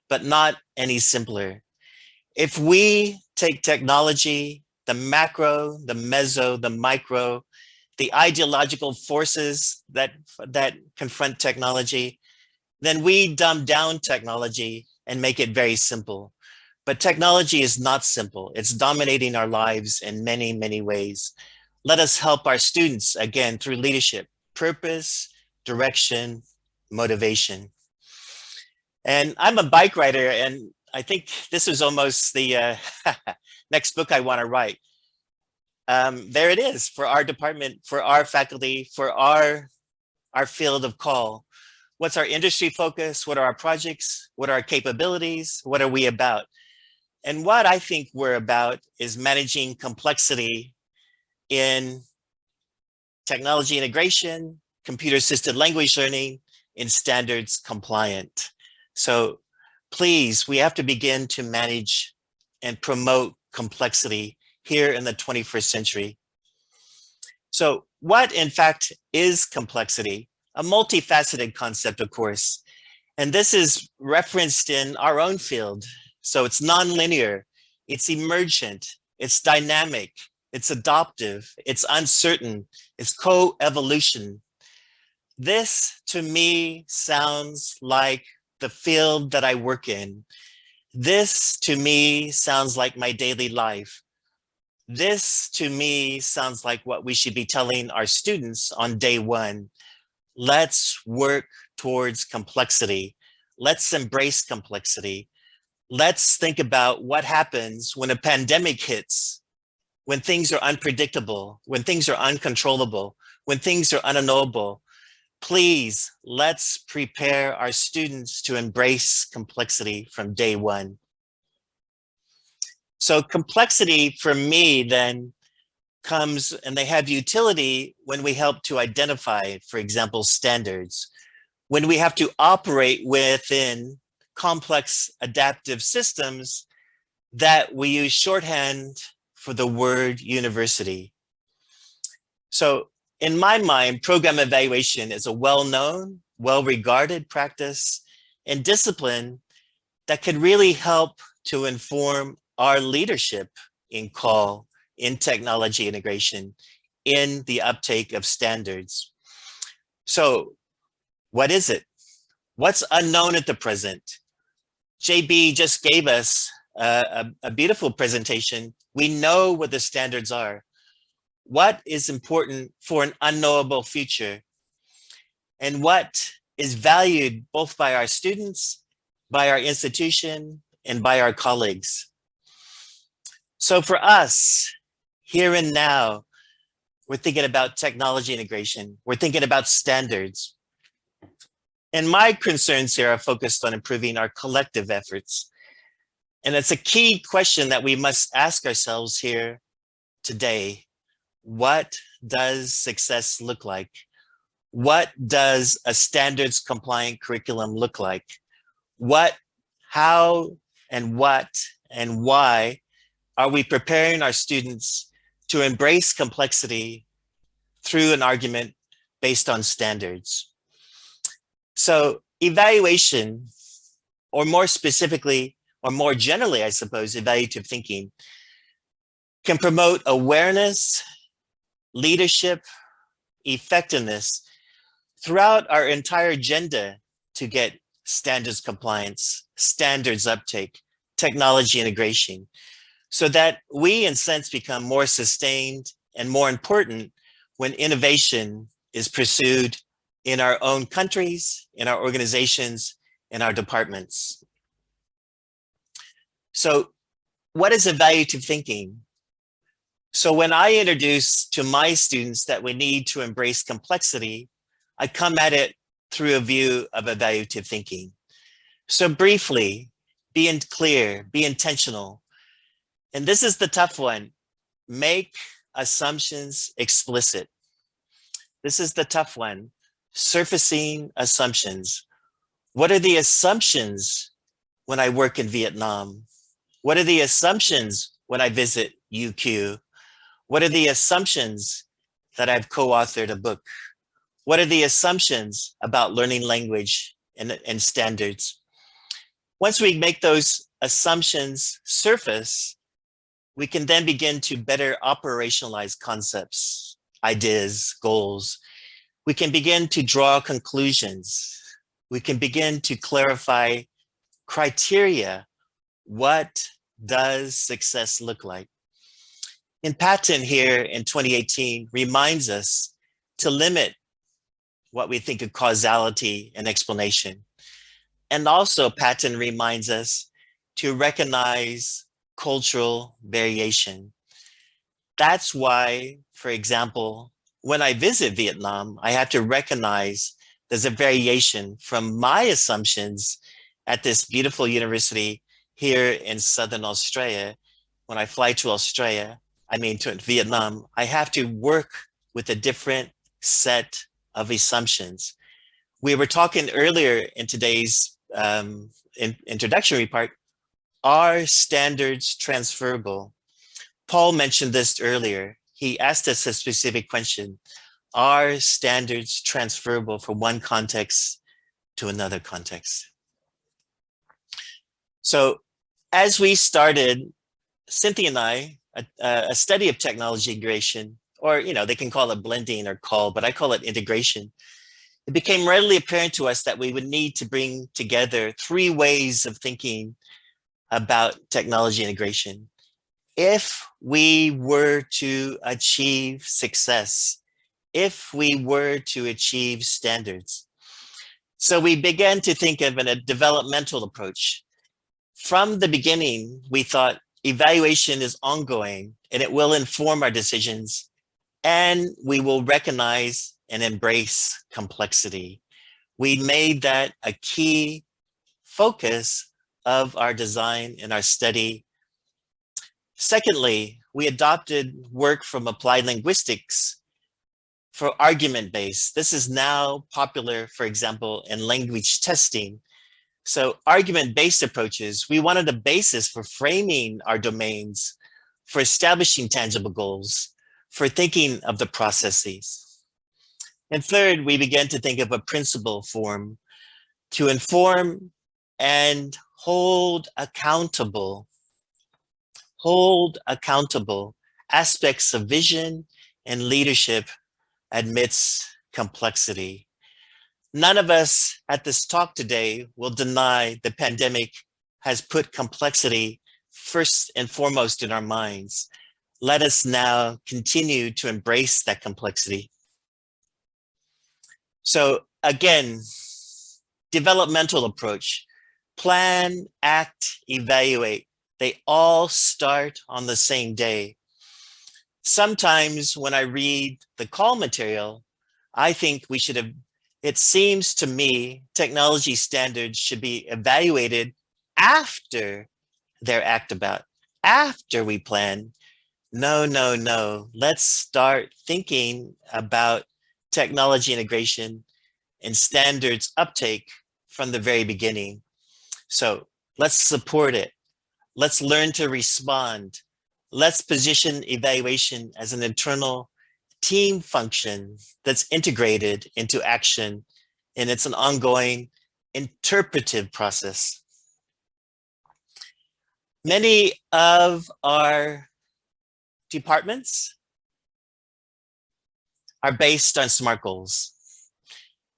but not any simpler. If we take technology, the macro, the meso, the micro, the ideological forces that confront technology, then we dumb down technology and make it very simple. But technology is not simple. It's dominating our lives in many, many ways. Let us help our students, again, through leadership, purpose, direction, motivation. And I'm a bike rider, and I think this is almost the next book I want to write. There it is for our department, for our faculty, for our field of CALL. What's our industry focus? What are our projects? What are our capabilities? What are we about? And what I think we're about is managing complexity in technology integration, computer-assisted language learning, in standards compliant. So please, we have to begin to manage and promote complexity here in the 21st century. So what in fact is complexity? A multifaceted concept, of course. And this is referenced in our own field. So it's nonlinear, it's emergent, it's dynamic, it's adaptive, it's uncertain, it's co-evolution. This to me sounds like the field that I work in. This to me sounds like my daily life. This to me sounds like what we should be telling our students on day one. Let's work towards complexity. Let's embrace complexity. Let's think about what happens when a pandemic hits, when things are unpredictable, when things are uncontrollable, when things are unknowable. Please, let's prepare our students to embrace complexity from day one. So complexity for me then comes, and they have utility when we help to identify, for example, standards, when we have to operate within complex adaptive systems that we use shorthand for the word university. So in my mind, program evaluation is a well-known, well-regarded practice and discipline that could really help to inform our leadership in call, in technology integration, in the uptake of standards. So what is it? What's unknown at the present? JB just gave us a beautiful presentation. We know what the standards are. What is important for an unknowable future? And what is valued both by our students, by our institution, and by our colleagues? So for us, here and now, we're thinking about technology integration. We're thinking about standards. And my concerns here are focused on improving our collective efforts. And it's a key question that we must ask ourselves here today. What does success look like? What does a standards compliant curriculum look like? What, how, and what, and why are we preparing our students to embrace complexity through an argument based on standards? So evaluation, or more specifically, or more generally, I suppose, evaluative thinking, can promote awareness, leadership, effectiveness throughout our entire agenda to get standards compliance, standards uptake, technology integration, so that we, in a sense, become more sustained and more important when innovation is pursued in our own countries, in our organizations, in our departments. So what is evaluative thinking? So when I introduce to my students that we need to embrace complexity, I come at it through a view of evaluative thinking. So briefly, be clear, be intentional. And this is the tough one. Make assumptions explicit. This is the tough one. Surfacing assumptions. What are the assumptions when I work in Vietnam? What are the assumptions when I visit UQ? What are the assumptions that I've co-authored a book? What are the assumptions about learning language and standards? Once we make those assumptions surface, we can then begin to better operationalize concepts, ideas, goals. We can begin to draw conclusions. We can begin to clarify criteria. What does success look like? In Patton here in 2018 reminds us to limit what we think of causality and explanation. And also Patton reminds us to recognize cultural variation. That's why, for example, when I visit Vietnam, I have to recognize there's a variation from my assumptions at this beautiful university here in Southern Australia. When I fly to Australia, to Vietnam, I have to work with a different set of assumptions. We were talking earlier in today's introductory part, are standards transferable? Paul mentioned this earlier. He asked us a specific question. Are standards transferable from one context to another context? So as we started, Cynthia and I, a study of technology integration, or they can call it blending or call, but I call it integration. it became readily apparent to us that we would need to bring together three ways of thinking about technology integration if we were to achieve success, if we were to achieve standards. So we began to think of a developmental approach. From the beginning, we thought evaluation is ongoing and it will inform our decisions, and we will recognize and embrace complexity. We made that a key focus of our design and our study. Secondly, we adopted work from applied linguistics for argument-based. This is now popular, for example, in language testing. So argument-based approaches, we wanted a basis for framing our domains, for establishing tangible goals, for thinking of the processes. And third, we began to think of a principle form to inform and hold accountable aspects of vision and leadership amidst complexity. None of us at this talk today will deny the pandemic has put complexity first and foremost in our minds. Let us now continue to embrace that complexity. So again, developmental approach, plan, act, evaluate. They all start on the same day. Sometimes when I read the call material, I think we should have, it seems to me, technology standards should be evaluated after they're act about, after we plan. No, no, no. Let's start thinking about technology integration and standards uptake from the very beginning. So let's support it. Let's learn to respond. Let's position evaluation as an internal team function that's integrated into action, and it's an ongoing interpretive process. Many of our departments are based on SMART goals.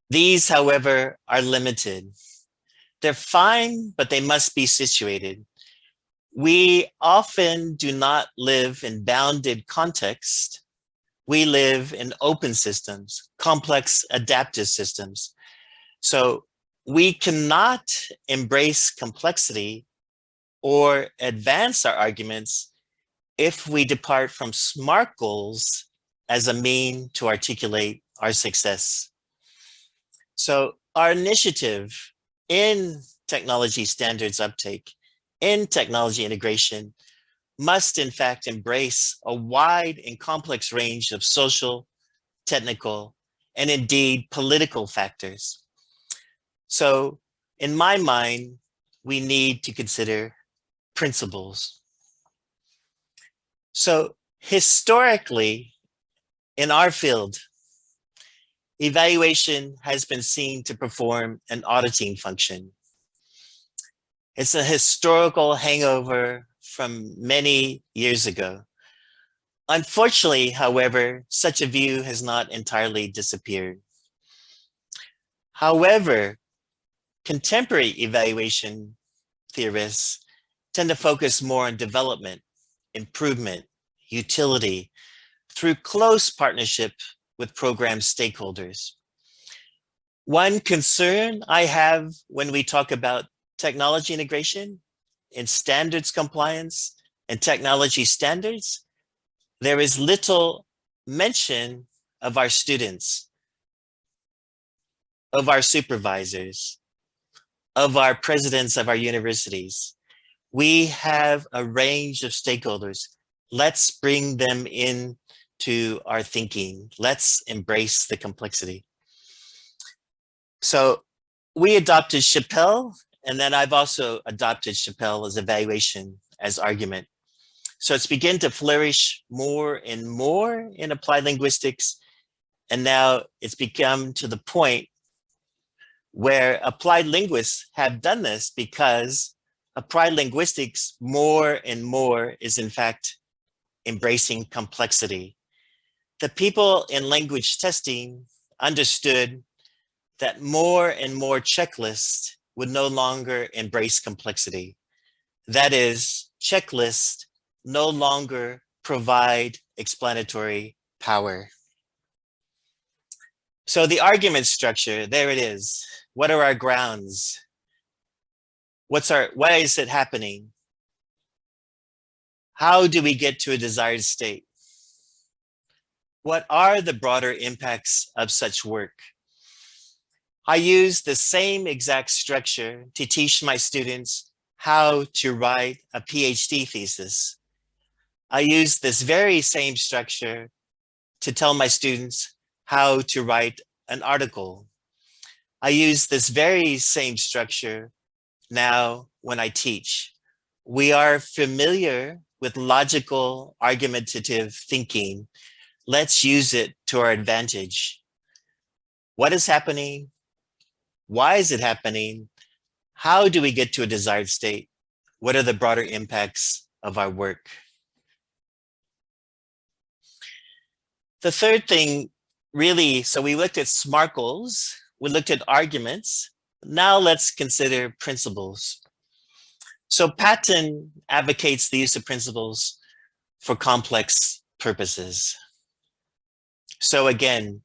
These, however, are limited. They're fine, but they must be situated. We often do not live in bounded context. We live in open systems, complex adaptive systems. So we cannot embrace complexity or advance our arguments if we depart from SMART goals as a mean to articulate our success. So our initiative in technology standards uptake, in technology integration, must in fact embrace a wide and complex range of social, technical, and indeed political factors. So in my mind, we need to consider principles. So historically, in our field, evaluation has been seen to perform an auditing function. It's a historical hangover from many years ago. Unfortunately, however, such a view has not entirely disappeared. However, contemporary evaluation theorists tend to focus more on development, improvement, utility, through close partnership with program stakeholders. One concern I have when we talk about technology integration and standards compliance and technology standards, there is little mention of our students, of our supervisors, of our presidents of our universities. We have a range of stakeholders. Let's bring them in to our thinking. Let's embrace the complexity. So we adopted Chappelle, and then I've also adopted Chappelle as evaluation as argument. So it's begun to flourish more and more in applied linguistics. And now it's become to the point where applied linguists have done this because applied linguistics more and more is in fact embracing complexity. The people in language testing understood that more and more checklists would no longer embrace complexity. That is, checklists no longer provide explanatory power. So the argument structure, there it is. What are our grounds? Why is it happening? How do we get to a desired state? What are the broader impacts of such work? I use the same exact structure to teach my students how to write a PhD thesis. I use this very same structure to tell my students how to write an article. I use this very same structure now when I teach. We are familiar with logical, argumentative thinking. Let's use it to our advantage. What is happening? Why is it happening? How do we get to a desired state? What are the broader impacts of our work? The third thing really, so we looked at SMARCLES, we looked at arguments. Now let's consider principles. So Patton advocates the use of principles for complex purposes. So again,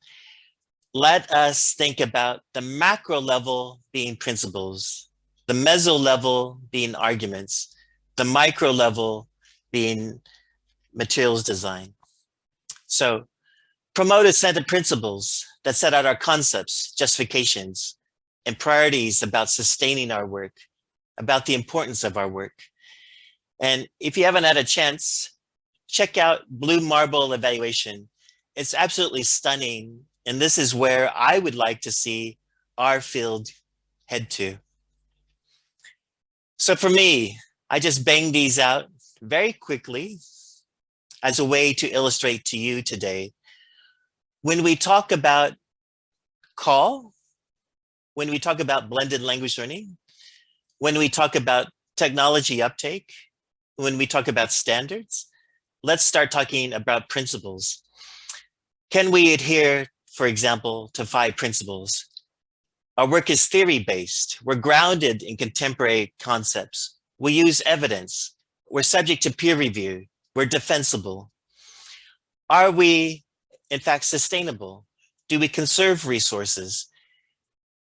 let us think about the macro level being principles, the meso level being arguments, the micro level being materials design. So promote a set of principles that set out our concepts, justifications, and priorities about sustaining our work, about the importance of our work. And if you haven't had a chance, check out Blue Marble Evaluation. It's absolutely stunning. And this is where I would like to see our field head to. So for me, I just banged these out very quickly as a way to illustrate to you today. When we talk about call, when we talk about blended language learning, when we talk about technology uptake, when we talk about standards, let's start talking about principles. Can we adhere, for example, to 5 principles? Our work is theory-based. We're grounded in contemporary concepts. We use evidence. We're subject to peer review. We're defensible. Are we, in fact, sustainable? Do we conserve resources?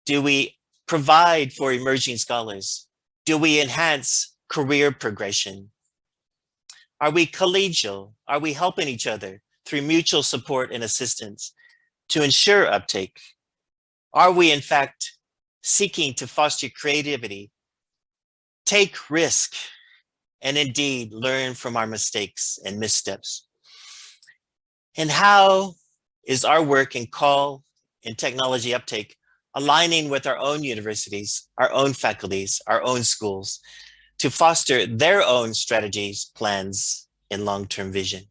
Do we provide for emerging scholars? Do we enhance career progression? Are we collegial? Are we helping each other through mutual support and assistance to ensure uptake? Are we, in fact, seeking to foster creativity, take risk, and indeed learn from our mistakes and missteps? And how is our work in call and technology uptake aligning with our own universities, our own faculties, our own schools to foster their own strategies, plans, and long-term vision?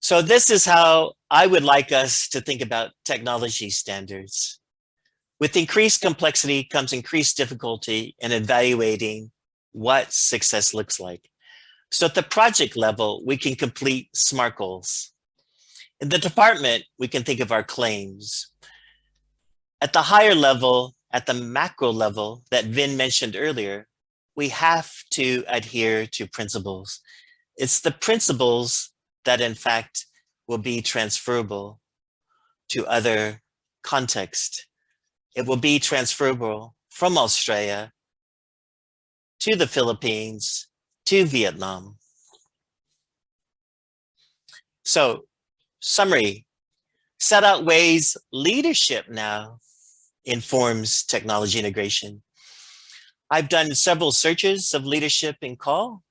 So this is how I would like us to think about technology standards. With increased complexity comes increased difficulty in evaluating what success looks like. So at the project level, we can complete SMART goals. In the department, we can think of our claims. At the higher level, at the macro level that Vin mentioned earlier, we have to adhere to principles. It's the principles that in fact will be transferable to other contexts. It will be transferable from Australia to the Philippines to Vietnam. So, summary, set out ways leadership now informs technology integration. I've done several searches of leadership in call.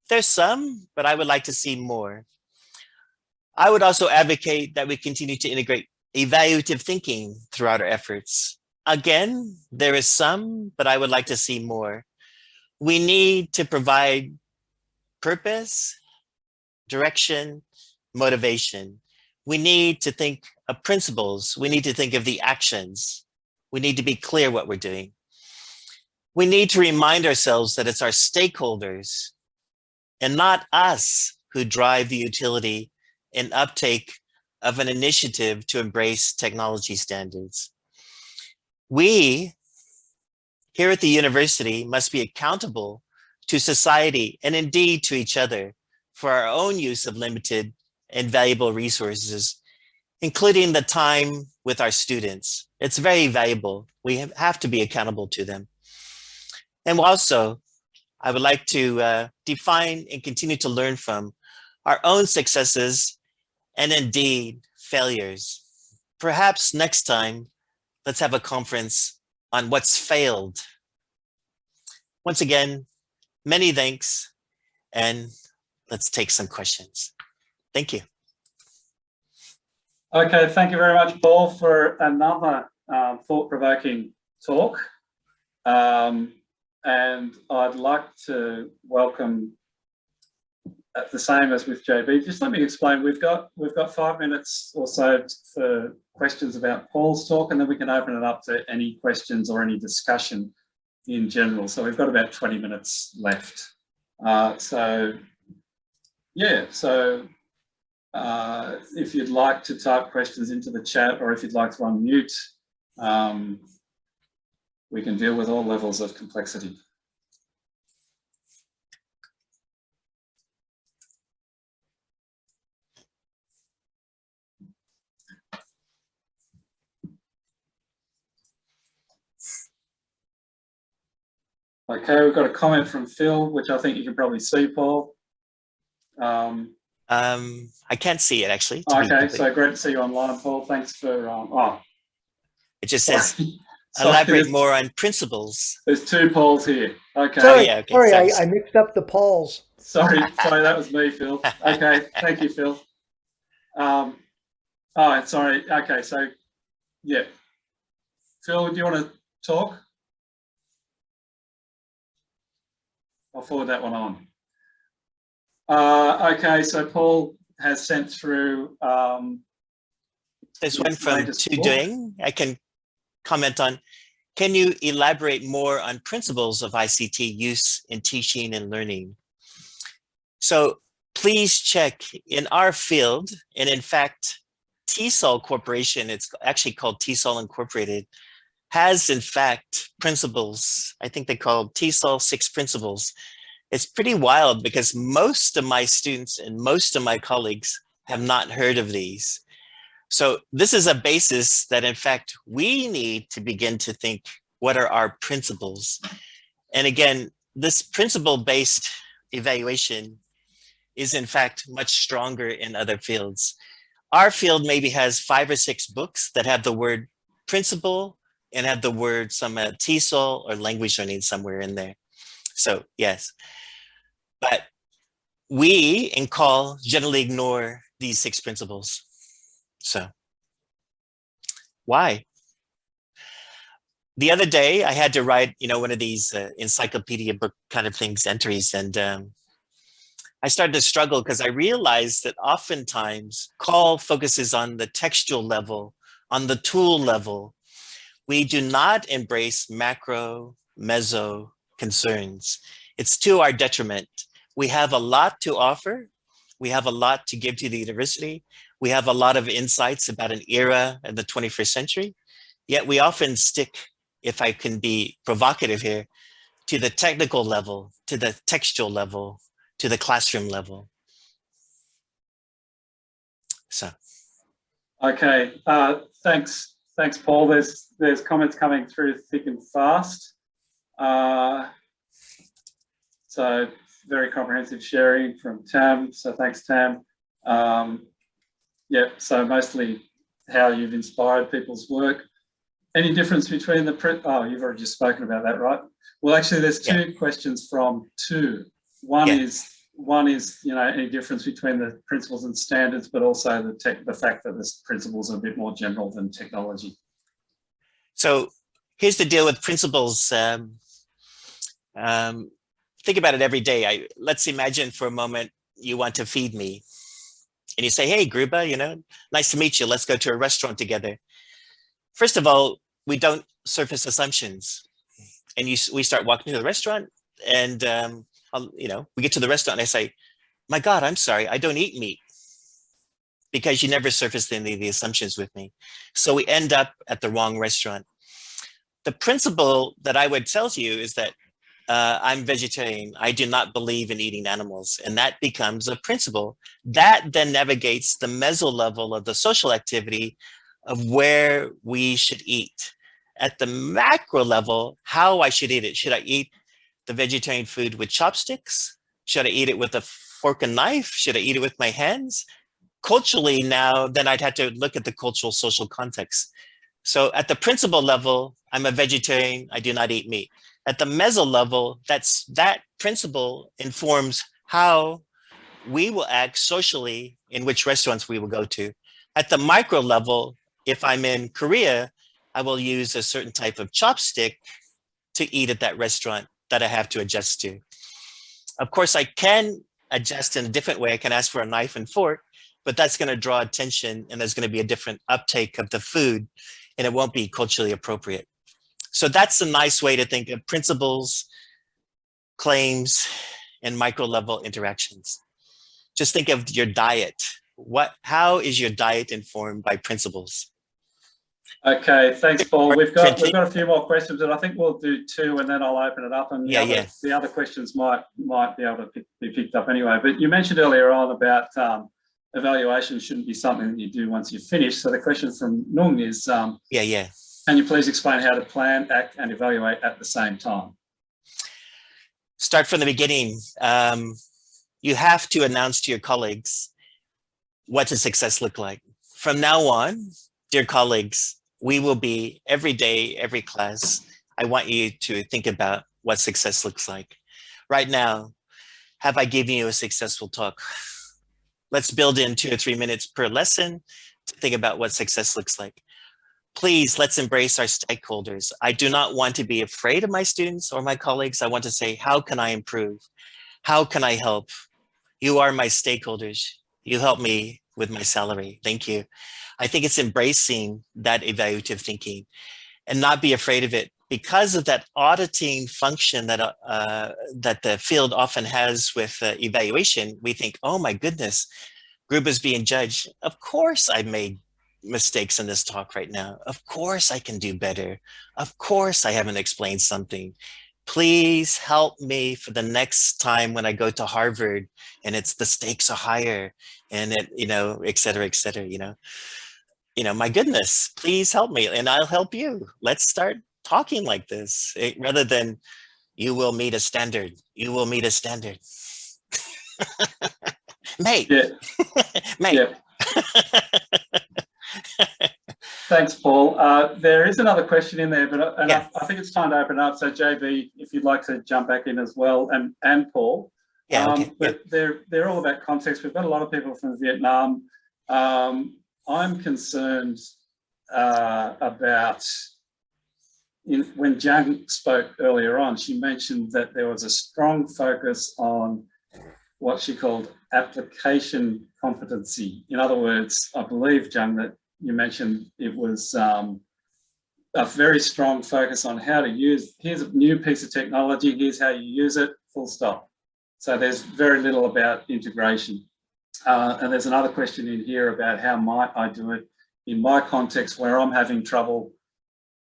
There's some, but I would like to see more. I would also advocate that we continue to integrate evaluative thinking throughout our efforts. Again, there is some, but I would like to see more. We need to provide purpose, direction, motivation. We need to think of principles. We need to think of the actions. We need to be clear what we're doing. We need to remind ourselves that it's our stakeholders and not us who drive the utility and uptake of an initiative to embrace technology standards. We here at the university must be accountable to society and indeed to each other for our own use of limited and valuable resources, including the time with our students. It's very valuable. We have to be accountable to them. And also, I would like to define and continue to learn from our own successes and indeed failures. Perhaps next time, let's have a conference on what's failed. Once again, many thanks, and let's take some questions. Thank you. Okay, thank you very much, Paul, for another thought-provoking talk. And I'd like to welcome, the same as with JB, just let me explain, we've got 5 minutes or so for questions about Paul's talk, and then we can open it up to any questions or any discussion in general. So we've got about 20 minutes left. If you'd like to type questions into the chat, or if you'd like to unmute, we can deal with all levels of complexity. Okay, we've got a comment from Phil, which I think you can probably see, Paul. I can't see it actually. Okay, so great to see you online, Paul. Thanks for, it just says, sorry, elaborate more on principles. There's 2 Pauls here. Okay. Sorry, yeah, okay, sorry, I mixed up the Pauls. Sorry, that was me, Phil. Okay, thank you, Phil. Sorry. Okay, so, yeah. Phil, do you want to talk? I'll forward that one on. Okay, so Paul has sent through There's one from Tu Ding I can comment on. Can you elaborate more on principles of ICT use in teaching and learning? So please check in our field, and in fact, TESOL Corporation, it's actually called TESOL Incorporated, has in fact principles. I think they call TESOL 6 principles. It's pretty wild because most of my students and most of my colleagues have not heard of these. So this is a basis that in fact we need to begin to think, what are our principles? And again, this principle-based evaluation is in fact much stronger in other fields. Our field maybe has 5 or 6 books that have the word principle and have the word some TESOL or language learning somewhere in there. So yes, but we in CAL generally ignore these 6 principles. So why? The other day I had to write, one of these encyclopedia book kind of things, entries, and I started to struggle because I realized that oftentimes CAL focuses on the textual level, on the tool level. We do not embrace macro, meso concerns. It's to our detriment. We have a lot to offer. We have a lot to give to the university. We have a lot of insights about an era in the 21st century. Yet we often stick, if I can be provocative here, to the technical level, to the textual level, to the classroom level. So. Okay, thanks, Paul. There's comments coming through thick and fast. So very comprehensive sharing from Tam. So thanks, Tam. Yeah, so mostly how you've inspired people's work. Any difference between the you've already just spoken about that, right? Well, actually, there's 2 questions from 2. One is any difference between the principles and standards, but also the fact that the principles are a bit more general than technology. So here's the deal with principles. Think about it every day. Let's imagine for a moment you want to feed me, and you say, "Hey, Gruba, nice to meet you. Let's go to a restaurant together." First of all, we don't surface assumptions, and we start walking to the restaurant, and we get to the restaurant, and I say, "My God, I'm sorry, I don't eat meat." because you never surfaced any of the assumptions with me. So we end up at the wrong restaurant. The principle that I would tell you is that I'm vegetarian. I do not believe in eating animals. And that becomes a principle. That then navigates the meso level of the social activity of where we should eat. At the macro level, how I should eat it. Should I eat the vegetarian food with chopsticks? Should I eat it with a fork and knife? Should I eat it with my hands? Culturally now, then I'd have to look at the cultural social context. So at the principle level, I'm a vegetarian, I do not eat meat. At the meso level, that principle informs how we will act socially in which restaurants we will go to. At the micro level, if I'm in Korea, I will use a certain type of chopstick to eat at that restaurant that I have to adjust to. Of course, I can adjust in a different way. I can ask for a knife and fork, but that's going to draw attention and there's going to be a different uptake of the food and it won't be culturally appropriate. So that's a nice way to think of principles, claims, and micro level interactions. Just think of your diet. How is your diet informed by principles? Okay, thanks, Paul. We've got a few more questions, and I think we'll do two, and then I'll open it up. And the other questions might be able to be picked up anyway. But you mentioned earlier on about evaluation shouldn't be something that you do once you've finished. So the question from Nung is, can you please explain how to plan, act, and evaluate at the same time? Start from the beginning. You have to announce to your colleagues what does success look like. From now on, dear colleagues, we will be every day, every class. I want you to think about what success looks like. Right now, have I given you a successful talk? Let's build in 2 or 3 minutes per lesson to think about what success looks like. Please, let's embrace our stakeholders. I do not want to be afraid of my students or my colleagues. I want to say, how can I improve? How can I help? You are my stakeholders. You help me with my salary. Thank you. I think it's embracing that evaluative thinking and not be afraid of it. Because of that auditing function that the field often has with evaluation, we think, oh my goodness, Gruba's being judged. Of course I made mistakes in this talk right now. Of course I can do better. Of course I haven't explained something. Please help me for the next time when I go to Harvard and the stakes are higher and et cetera, my goodness, please help me and I'll help you. Let's start talking like this rather than you will meet a standard. You will meet a standard. Mate. Yeah. Mate. Yeah. Thanks, Paul. There is another question in there, but I think it's time to open up. So JB, if you'd like to jump back in as well, and Paul. But they're all about context. We've got a lot of people from Vietnam. I'm concerned about, when Jeong spoke earlier on, she mentioned that there was a strong focus on what she called application competency. In other words, I believe, Jeong, that you mentioned it was a very strong focus on how to use, here's a new piece of technology, here's how you use it, full stop. So there's very little about integration. And there's another question in here about how might I do it in my context where I'm having trouble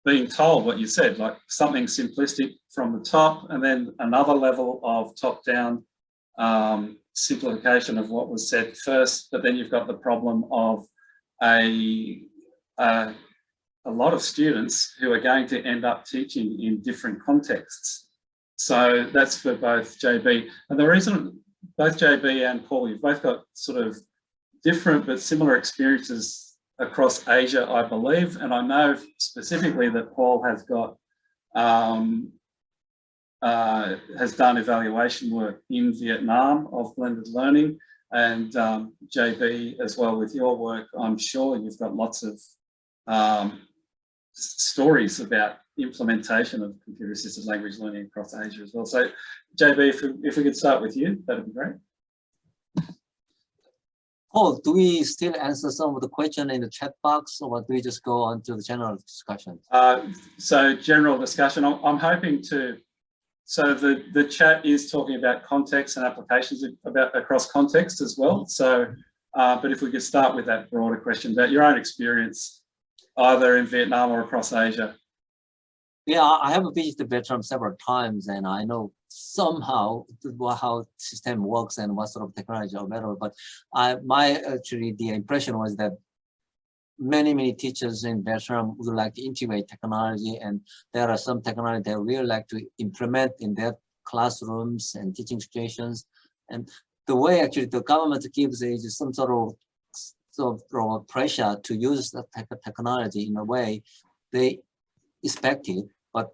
being told what you said, like something simplistic from the top and then another level of top-down simplification of what was said first, but then you've got the problem of a lot of students who are going to end up teaching in different contexts. So that's for both JB. And the reason both JB and Paul, you've both got sort of different but similar experiences across Asia, I believe. And I know specifically that Paul has got has done evaluation work in Vietnam of blended learning, and JB as well with your work. I'm sure you've got lots of stories about implementation of computer-assisted language learning across Asia as well. So JB, if we could start with you, that'd be great. Oh, do we still answer some of the question in the chat box, or do we just go on to the general discussion? So general discussion, I'm hoping to, so the chat is talking about context and applications about across context as well. So But if we could start with that broader question about your own experience, either in Vietnam or across Asia. Yeah, I have visited Vietnam several times, and I know somehow how system works and what sort of technology are available. But the impression was that many teachers in Vietnam would like to integrate technology, and there are some technology they really like to implement in their classrooms and teaching situations. And the way actually the government gives is some sort of pressure to use that type of technology in a way they expect it. But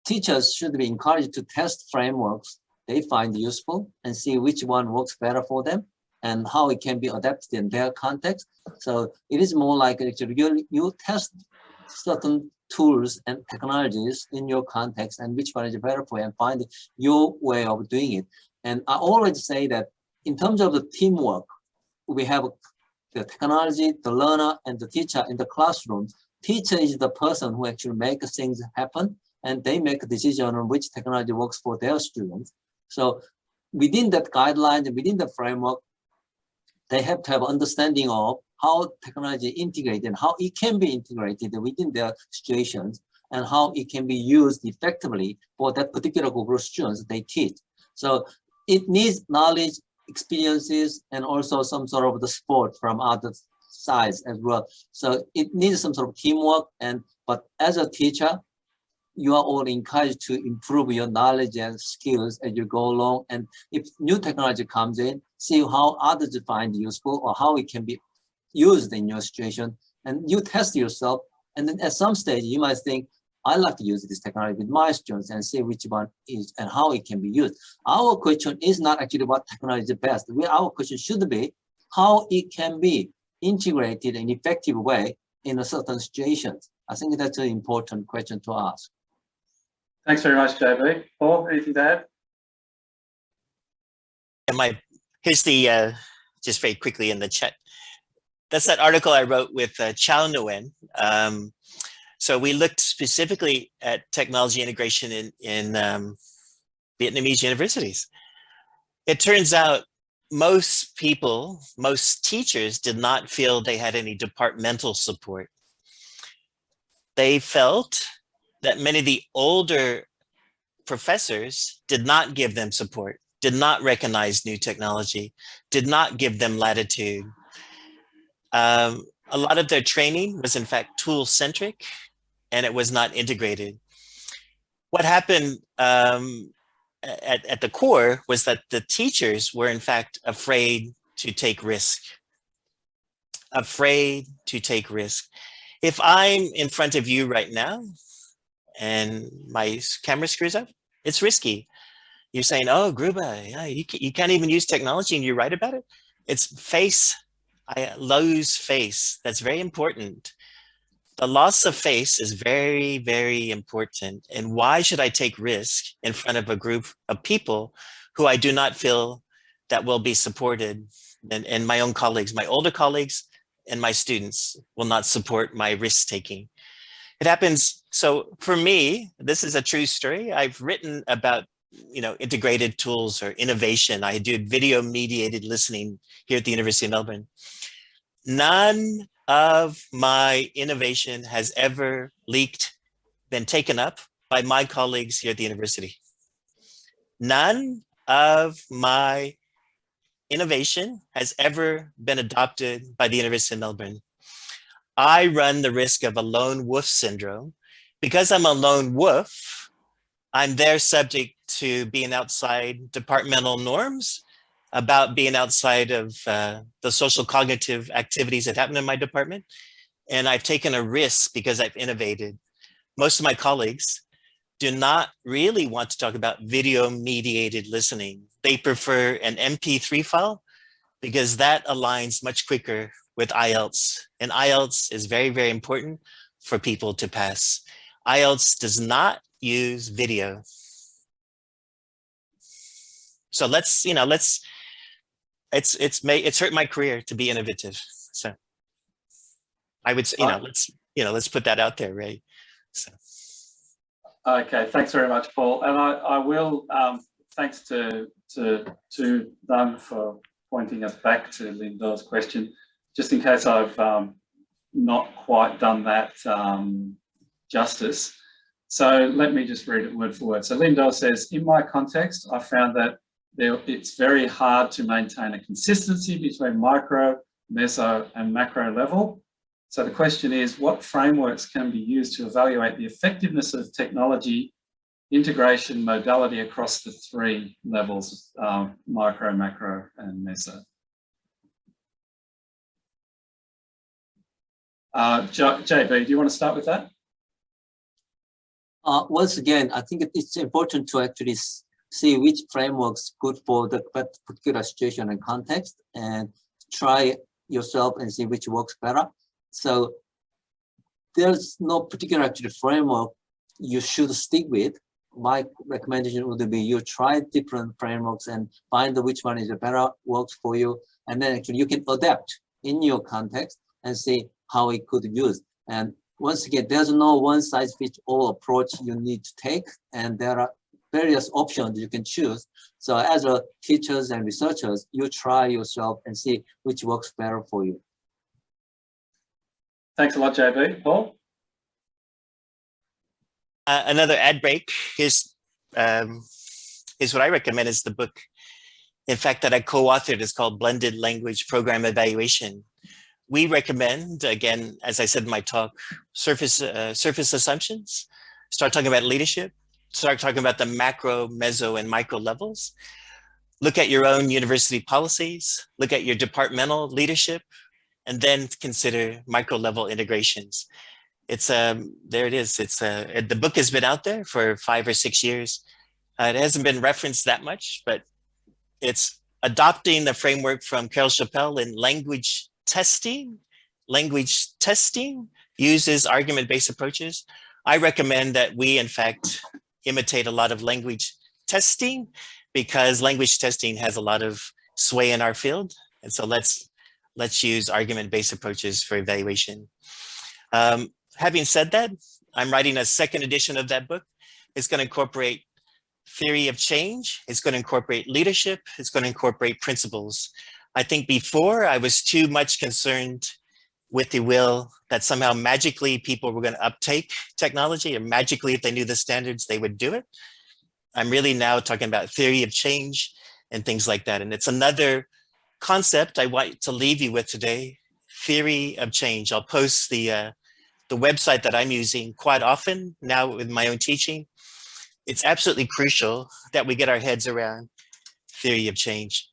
teachers should be encouraged to test frameworks they find useful and see which one works better for them and how it can be adapted in their context. So it is more like actually you test certain tools and technologies in your context and which one is better for you and find your way of doing it. And I always say that in terms of the teamwork, we have the technology, the learner, and the teacher in the classroom. Teacher is the person who actually makes things happen, and they make a decision on which technology works for their students. So within that guideline, within the framework, they have to have understanding of how technology integrated and how it can be integrated within their situations and how it can be used effectively for that particular group of students they teach. So it needs knowledge, experiences, and also some sort of the support from other sides as well. So it needs some sort of teamwork, but as a teacher, you are all encouraged to improve your knowledge and skills as you go along. And if new technology comes in, see how others find useful or how it can be used in your situation. And you test yourself. And then at some stage, you might think, I like to use this technology with my students and see which one is and how it can be used. Our question is not actually what technology is best. Our question should be how it can be integrated in an effective way in a certain situations. I think that's an important question to ask. Thanks very much, JB. Paul, anything to add? Here's the, just very quickly in the chat. That's that article I wrote with Chao Nguyen. So we looked specifically at technology integration in Vietnamese universities. It turns out most people, most teachers did not feel they had any departmental support. They felt that many of the older professors did not give them support, did not recognize new technology, did not give them latitude. A lot of their training was in fact tool-centric, and it was not integrated. What happened at the core was that the teachers were in fact afraid to take risk. Afraid to take risk. If I'm in front of you right now and my camera screws up, it's risky. You're saying, oh, Gruba, yeah, you can't even use technology and you write about it. It's face, I lose face. That's very important. The loss of face is very, very important. And why should I take risk in front of a group of people who I do not feel that will be supported? And my own colleagues, my older colleagues and my students will not support my risk-taking. It happens. So for me, this is a true story. I've written about, integrated tools or innovation. I did video-mediated listening here at the University of Melbourne. None of my innovation has ever leaked, been taken up by my colleagues here at the university. None of my innovation has ever been adopted by the University of Melbourne. I run the risk of a lone wolf syndrome. Because I'm a lone wolf, I'm there subject to being outside departmental norms, about being outside of the social cognitive activities that happen in my department. And I've taken a risk because I've innovated. Most of my colleagues do not really want to talk about video mediated listening. They prefer an MP3 file because that aligns much quicker with IELTS. And IELTS is very, very important for people to pass. IELTS does not use video. So it's hurt my career to be innovative. So I would say, let's put that out there, right? So. Okay, thanks very much, Paul. And I will, thanks to them for pointing us back to Linda's question, just in case I've not quite done that justice. So let me just read it word for word. So Linda says, in my context, I found that it's very hard to maintain a consistency between micro, meso, and macro level. So the question is, what frameworks can be used to evaluate the effectiveness of technology integration modality across the three levels, micro, macro, and meso? JB, do you want to start with that? Once again, I think it's important to actually see which frameworks good for the particular situation and context, and try yourself and see which works better. So there's no particular actually framework you should stick with. My recommendation would be you try different frameworks and find which one is a better works for you, and then actually you can adapt in your context and see how it could be used. And once again, there's no one size fits all approach you need to take, and there are various options you can choose. So as a teachers and researchers, you try yourself and see which works better for you. Thanks a lot, JB. Paul? Another ad break is what I recommend is the book, in fact, that I co-authored. Is called Blended Language Program Evaluation. We recommend, again, as I said in my talk, surface assumptions, start talking about leadership, start talking about the macro, meso, and micro levels. Look at your own university policies, look at your departmental leadership, and then consider micro level integrations. It's there it is. It's the book has been out there for 5 or 6 years. It hasn't been referenced that much, but it's adopting the framework from Carol Chappell in language testing. Language testing uses argument-based approaches. I recommend that we, in fact, imitate a lot of language testing, because language testing has a lot of sway in our field. And so let's use argument-based approaches for evaluation. Having said that, I'm writing a second edition of that book. It's going to incorporate theory of change. It's going to incorporate leadership. It's going to incorporate principles. I think before I was too much concerned with the will that somehow magically people were going to uptake technology, or magically if they knew the standards, they would do it. I'm really now talking about theory of change and things like that. And it's another concept I want to leave you with today, theory of change. I'll post the website that I'm using quite often now with my own teaching. It's absolutely crucial that we get our heads around theory of change.